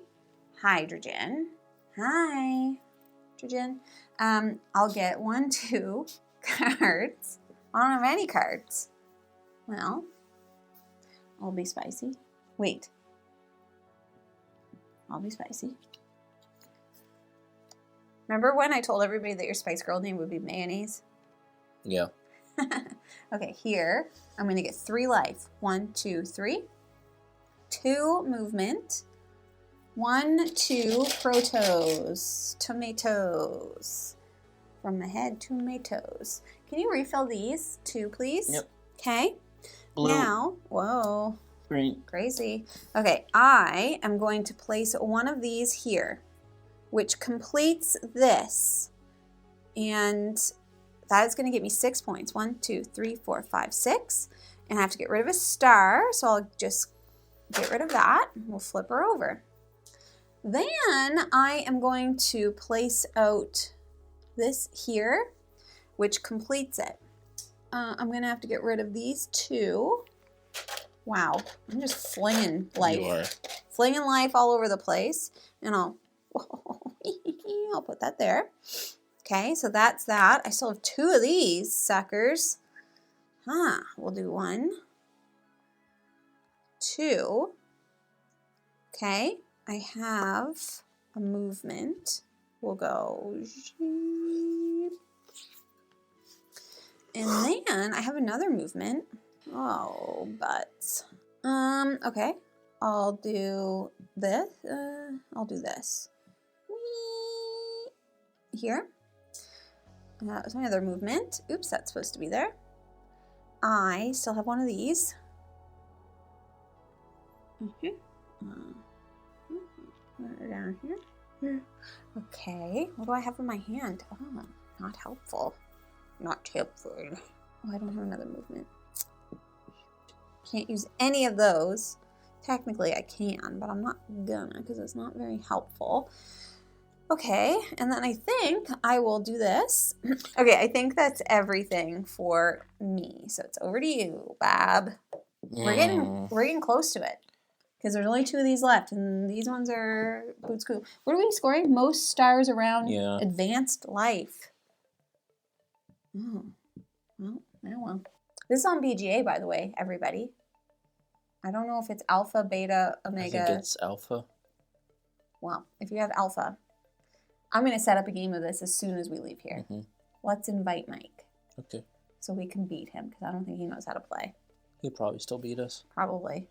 hydrogen. Hydrogen. I'll get 1, 2 cards. I don't have any cards. Well, I'll be spicy. Wait. I'll be spicy. Remember when I told everybody that your Spice Girl name would be mayonnaise? Yeah. Okay, here I'm going to get 3 life. 1, 2, 3. 2 movement. 1, 2 protos. Tomatoes. From the head, tomatoes. Can you refill these 2, please? Yep. Okay. Blue. Now, whoa. Green. Crazy. Okay, I am going to place 1 of these here, which completes this. And that is going to get me 6 points. 1, 2, 3, 4, 5, 6. And I have to get rid of a star, so I'll just get rid of that. We'll flip her over. Then I am going to place out this here, which completes it. I'm going to have to get rid of these 2. Wow, I'm just flinging life. You are. Flinging life all over the place. And I'll put that there. Okay, so that's that. I still have 2 of these suckers. We'll do 1, 2. Okay, I have a movement. We'll go. And then I have another movement. Oh, but okay. I'll do this. I'll do this. Here. That was my other movement. Oops, that's supposed to be there. I still have 1 of these. Down here. Okay. What do I have in my hand? Oh, not helpful. Not helpful. Oh, I don't have another movement. Can't use any of those. Technically I can, but I'm not gonna because it's not very helpful. Okay, and then I think I will do this. Okay, I think that's everything for me. So it's over to you, Bob. We're getting close to it because there's only 2 of these left, and these ones are Boots Cool. What are we scoring? Most stars around advanced life. Oh, well, Oh, well. This is on BGA, by the way, everybody. I don't know if it's alpha, beta, omega. I think it's alpha. Well, if you have alpha, I'm going to set up a game of this as soon as we leave here. Mm-hmm. Let's invite Mike. Okay. So we can beat him, because I don't think he knows how to play. He'll probably still beat us. Probably.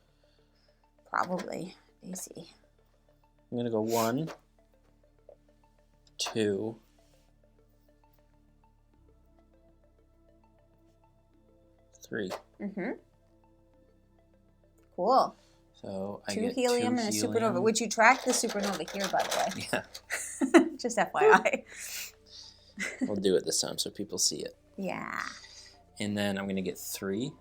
AC. I'm going to go 1, 2, 3. Mm-hmm. Cool. So I 2 get helium 2 and a helium. supernova. Would you track the supernova here, by the way? Yeah. Just FYI. We'll do it this time so people see it. Yeah. And then I'm going to get 3.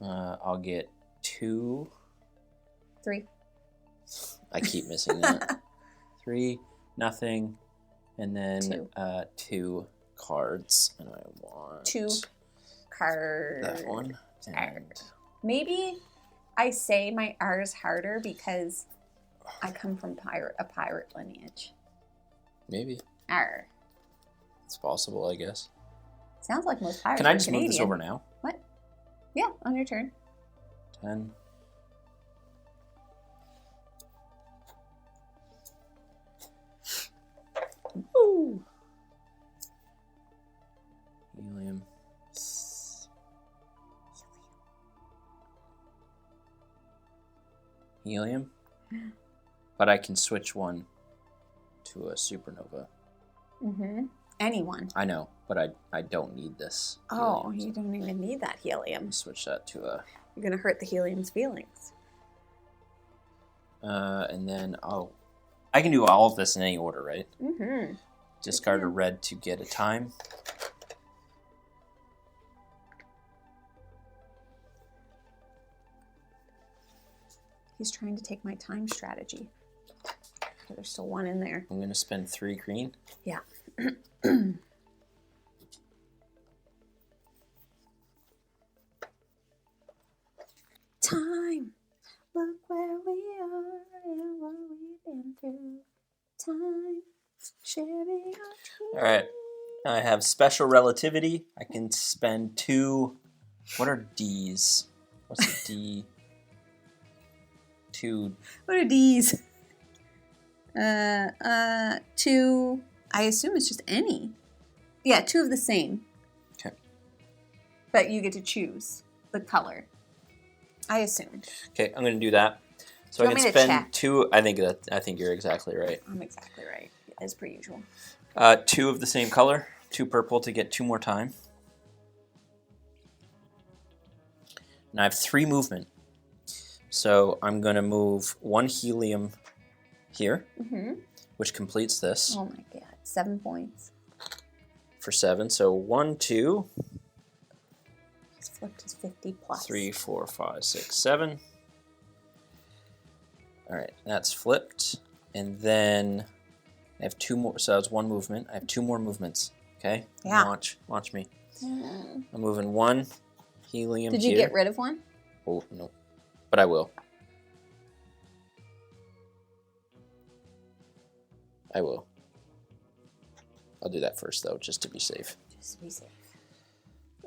I'll get 2. 3. I keep missing that. 3, nothing, and then 2 cards. And I want 2 cards. that one. And Maybe I say my R is harder because I come from a pirate lineage. maybe R. it's possible, I guess. Sounds like most pirates. Can I are just move this Canadian. over now? What? Yeah, on your turn. 10. Ooh. Helium. Helium. But I can switch one to a supernova. Mm-hmm. Anyone. I know, but I don't need this. Oh, helium, you don't even need that helium. switch that to a... You're going to hurt the helium's feelings. and then, I can do all of this in any order, right? Mm-hmm. Discard a red to get a time. He's trying to take my time strategy. Okay, there's still 1 in there. I'm going to spend 3 green. Yeah. Time. Look where we are and what we've been through. Time. Sharing our All right. I have special relativity. I can spend 2. What are D's? What's a D? 2. What are these? 2. I assume it's just any. Yeah, 2 of the same. Okay. But you get to choose the color. I assume. Okay, I'm going to do that. So Do I you can want me to spend check? 2. I think you're exactly right. I'm exactly right, as per usual. 2 of the same color, 2 purple to get 2 more time. And I have 3 movement. So I'm going to move 1 helium here, which completes this Oh my god, 7 points. for 7. So 1, 2, He's flipped his 50 plus. 3, 4, 5, 6, 7. All right, that's flipped. And then I have 2 more. So that's 1 movement. I have 2 more movements. Okay? Yeah. Watch me. I'm moving 1 helium Did you here. get rid of one? Oh, no. But I will. I will. I'll do that first, though, just to be safe. Just to be safe.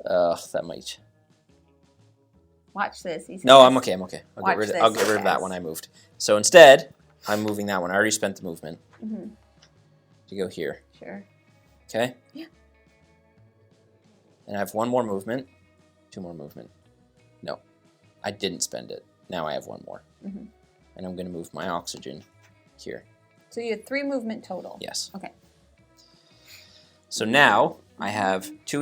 That might... Watch this. He No, says- I'm okay. I'll Watch get this, rid he of that says. one I moved. So instead, I'm moving that one. I already spent the movement to go here. Sure. Okay? Yeah. And I have 1 more movement. 2 more movement. No. I didn't spend it. Now I have 1 more. And I'm going to move my oxygen here. So you have 3 movement total. Yes. Okay. So now I have 2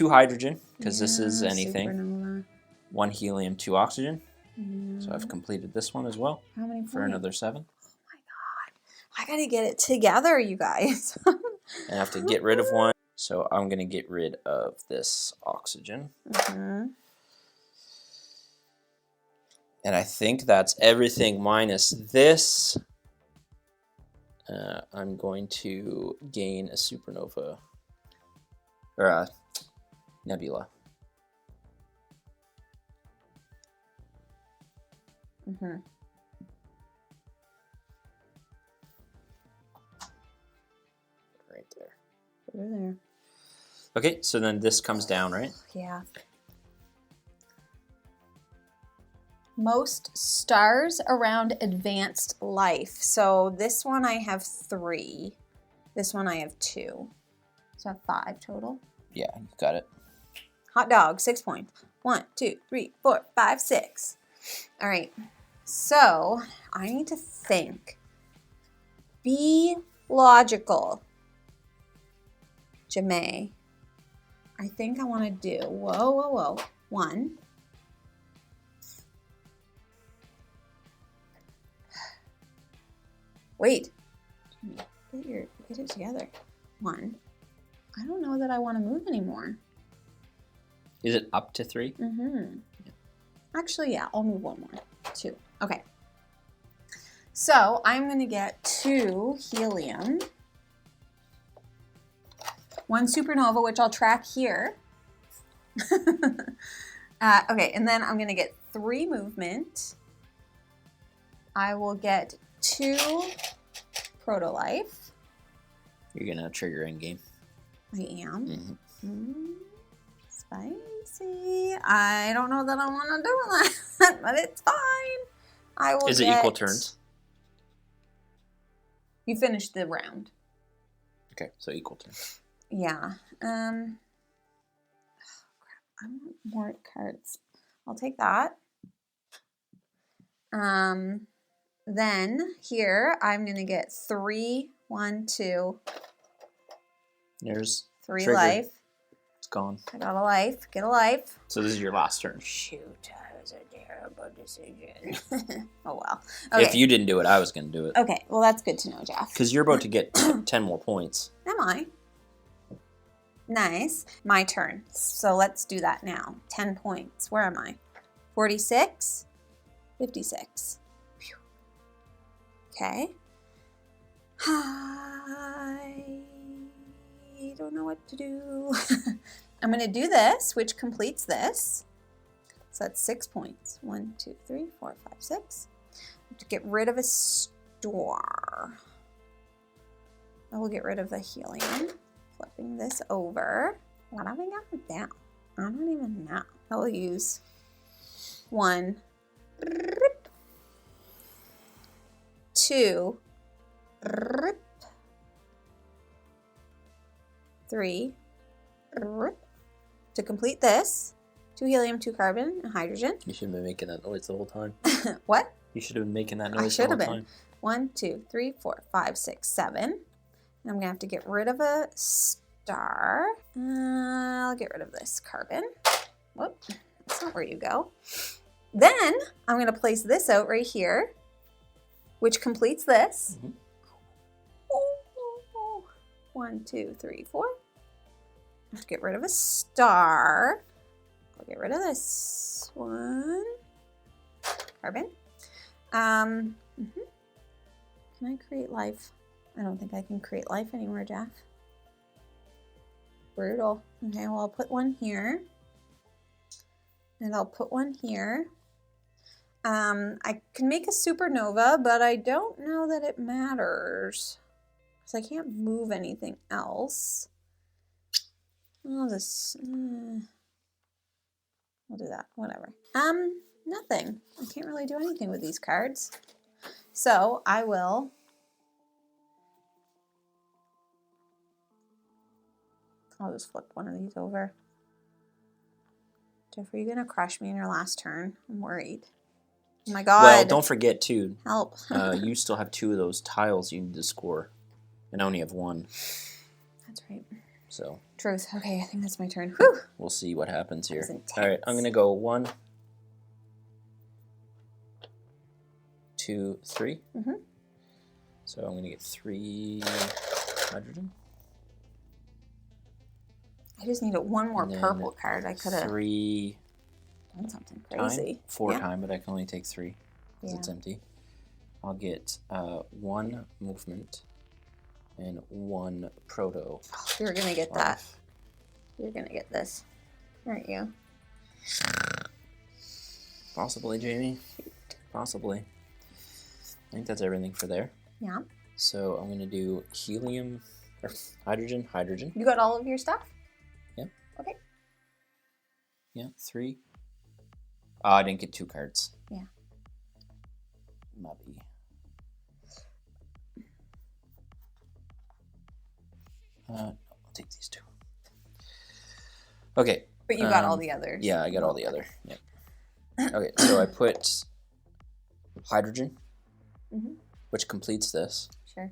hydrogen, because this is anything. Supernova. 1 helium, 2 oxygen. So I've completed this one as well How many for points? another 7. I gotta get it together, you guys. And I have to get rid of 1. So I'm going to get rid of this oxygen. And I think that's everything minus this. I'm going to gain a supernova. Or a nebula. Right there. Put her there. Okay, so then this comes down, right? Yeah. Most stars around advanced life. So this one I have 3. This one I have 2. So I have 5 total. Yeah, you got it. Hot dog, 6 points. 1, 2, 3, 4, 5, 6. All right. So I need to think. Be logical. Jamae. I think I want to do, whoa. 1. Wait. Get it together. 1. I don't know that I want to move anymore. Is it up to 3? Mm-hmm. Actually, yeah, I'll move 1 more. 2. Okay. So I'm going to get 2 helium. 1 supernova, which I'll track here. Okay, and then I'm going to get 3 movement. I will get 2 proto-life. You're going to trigger in game. I am. Spicy. I don't know that I want to do that, but it's fine. I will. Is it equal turns? You finished the round. Okay, so equal turns. Yeah. Oh, crap. I want more cards. I'll take that. Then here I'm gonna get 3, 1, 2. There's 3 triggered. Life. It's gone. I got a life. Get a life. So this is your last turn. Shoot, that was a terrible decision. Oh well. Okay. If you didn't do it, I was gonna do it. Okay, well that's good to know, Jeff. Because you're about to get 10 more points. Am I? Nice. My turn. So let's do that now. 10 points. Where am I? 46? 56. Whew. Okay. I don't know what to do. I'm going to do this, which completes this. So that's 6 points. 1, 2, 3, 4, 5, 6. I have to get rid of a star. I will get rid of the helium. Flipping this over. What have I got down? I don't even know. I will use 1, 2, 3, to complete this. 2 helium, 2 carbon, and hydrogen. You should have been making that noise the whole time. What? You should have been making that noise I the whole should have time. been. 1, 2, 3, 4, 5, 6, 7. And I'm going to have to get rid of a star. I'll get rid of this carbon. Whoop, that's not where you go. Then I'm going to place this out right here, which completes this. 1, 2, 3, 4. I have to get rid of a star. I'll get rid of this one. Carbon. Can I create life? I don't think I can create life anymore, Jeff. Brutal. Okay, well, I'll put one here. And I'll put one here. I can make a supernova, but I don't know that it matters. Because I can't move anything else. I'll just... I'll do that. Whatever. Nothing. I can't really do anything with these cards. So I will... I'll just flip one of these over. Jeff, are you going to crush me in your last turn? I'm worried. Oh my god. Well, don't forget, too. Help. You still have 2 of those tiles you need to score. And I only have 1. That's right. So. Truth. Okay, I think that's my turn. Whew. We'll see what happens here. All right, I'm going to go 1, 2, 3. So I'm going to get 3 hydrogen. I just needed one more purple card. I could have 3 done something crazy. 4 time, but I can only take 3 because it's empty. I'll get 1 movement and 1 proto. Oh, you're gonna get that. You're gonna get this, aren't you? Possibly, Jamie. Possibly. I think that's everything for there. Yeah. So I'm gonna do helium Hydrogen, hydrogen. You got all of your stuff? Yeah. Okay. Yeah, 3. I didn't get 2 cards. Yeah. Maybe. I'll take these 2. Okay. But you got all the others. Yeah, I got all the other. Yep. Okay, so I put hydrogen, which completes this. Sure.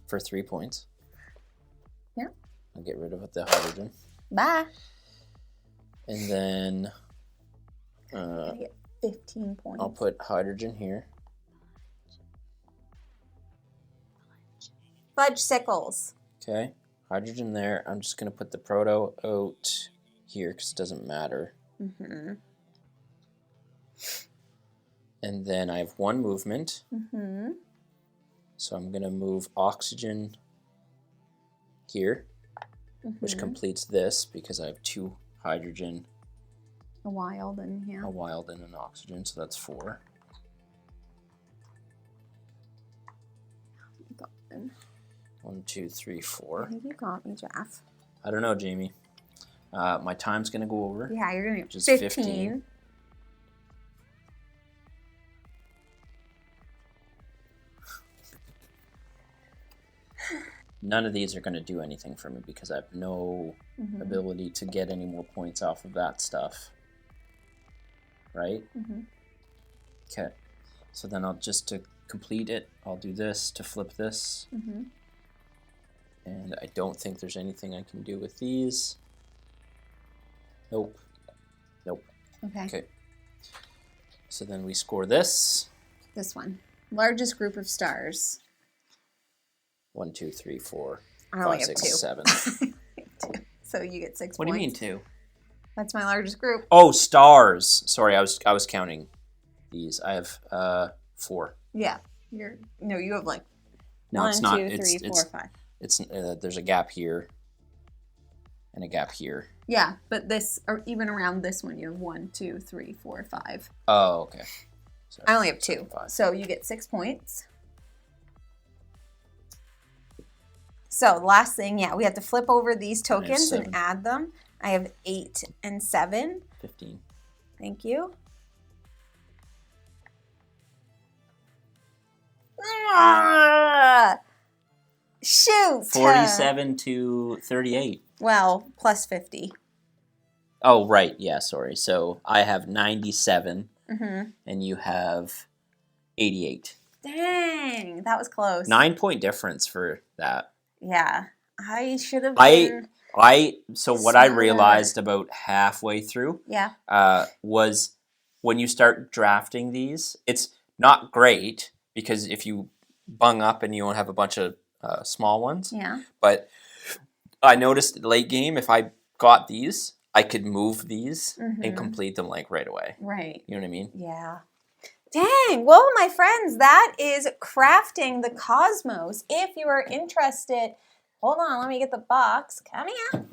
For 3 points. Yeah. I'll get rid of the hydrogen. Bye. And then I get 15 points. I'll put hydrogen here. Fudge sickles. Okay, hydrogen there. I'm just going to put the proto out here because it doesn't matter. And then I have 1 movement. So I'm going to move oxygen here, which completes this because I have 2 hydrogen. A wild and A wild and an oxygen, so that's 4. One, 2, 3, 4. I think you got me, Jeff. I don't know, Jamie. My time's going to go over. Yeah, you're going to Just 15. None of these are going to do anything for me because I have no ability to get any more points off of that stuff. Right? Okay. So then I'll just to complete it, I'll do this to flip this. And I don't think there's anything I can do with these. Nope. Nope. Okay. So then we score this. This one. Largest group of stars. 1, 2, 3, 4, I only 5, have 6, 2. 7. 2. So you get 6 What points. do you mean 2? That's my largest group. Oh, stars. Sorry, I was counting these. I have 4. Yeah. You have like No, 1, it's not. 2, 3, 4, 5. It's there's a gap here and a gap here. Yeah, but this, or even around this one, you have 1, 2, 3, 4, 5. Oh, okay. So I only have 2, 5. so you get 6 points. So last thing, we have to flip over these tokens and add them. I have 8 and 7. 15. Thank you. Shoot! 47 to 38. Well, plus 50. Oh, right. Yeah, sorry. So I have 97, and you have 88. Dang, that was close. 9-point difference for that. Yeah, I should have been... So what I realized about halfway through was when you start drafting these, it's not great because if you bung up and you don't have a bunch of small ones. Yeah. But I noticed late game, if I got these, I could move these and complete them like right away. Right. You know what I mean? Yeah. Dang. Well, my friends, that is Crafting the Cosmos. If you are interested, hold on, let me get the box. Come here.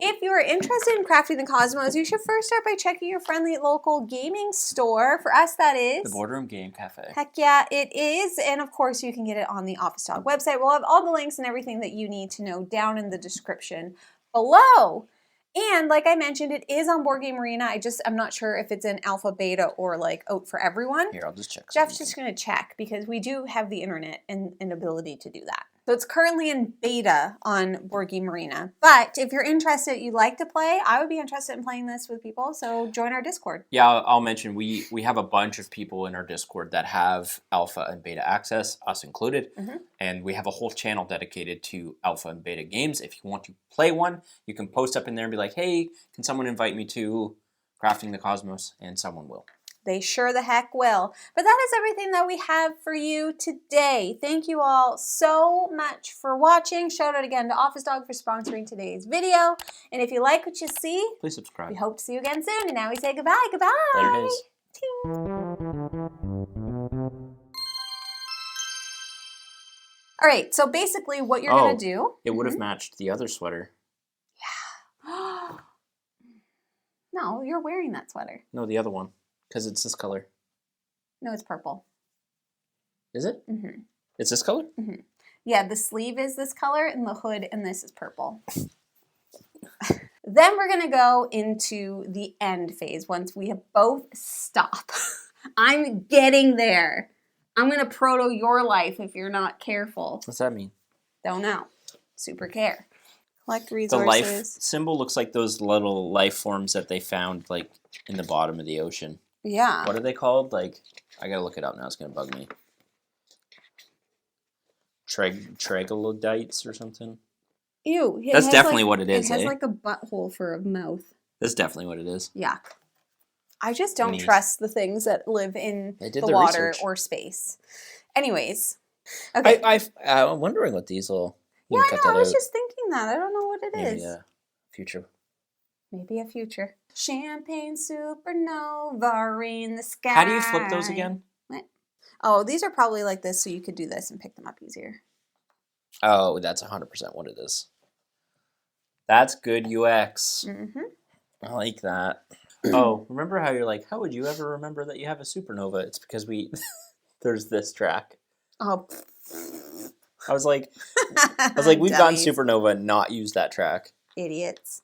If you are interested in Crafting the Cosmos, you should first start by checking your friendly local gaming store. For us, that is... The Boardroom Game Cafe. Heck yeah, it is. And of course, you can get it on the Office Dog website. We'll have all the links and everything that you need to know down in the description below. And like I mentioned, it is on Board Game Arena. I'm not sure if it's in alpha, beta, or like out for everyone. Here, I'll just check. Jeff's just going to check because we do have the internet and an ability to do that. So it's currently in beta on Board Game Arena. But if you're interested, you'd like to play, I would be interested in playing this with people. So join our Discord. Yeah, I'll mention we have a bunch of people in our Discord that have alpha and beta access, us included. And we have a whole channel dedicated to alpha and beta games. If you want to play one, you can post up in there and be like, hey, can someone invite me to Crafting the Cosmos? And someone will. They sure the heck will. But that is everything that we have for you today. Thank you all so much for watching. Shout out again to Office Dog for sponsoring today's video. And if you like what you see, please subscribe. We hope to see you again soon. And now we say goodbye. Goodbye. There it is. Ting. All right. So basically what you're going to do. It would have matched the other sweater. Yeah. No, you're wearing that sweater. No, the other one. Because it's this color. No, it's purple. Is it? It's this color? Yeah, the sleeve is this color, and the hood, and this is purple. Then we're going to go into the end phase once we have both stopped. I'm getting there. I'm going to proto your life if you're not careful. What's that mean? Don't know. Super care. Collect resources. The life symbol looks like those little life forms that they found like in the bottom of the ocean. Yeah. What are they called? Like, I got to look it up now. It's going to bug me. Troglodytes or something? Ew. That's definitely what it is, It has like a butthole for a mouth. That's definitely what it is. Yuck. I just don't trust the things that live in the water or space. Anyways. Okay. I'm wondering what these will... Yeah, I know. I was just thinking that. I don't know what it is. Maybe a future. Maybe a future. Champagne supernova in the sky. How do you flip those again? What? Oh, these are probably like this, so you could do this and pick them up easier. Oh, that's 100% what it is. That's good UX. Mm-hmm. I like that. Oh, remember how you're like, how would you ever remember that you have a supernova? It's because there's this track. Oh. I was like, we've gone supernova and not used that track. Idiots.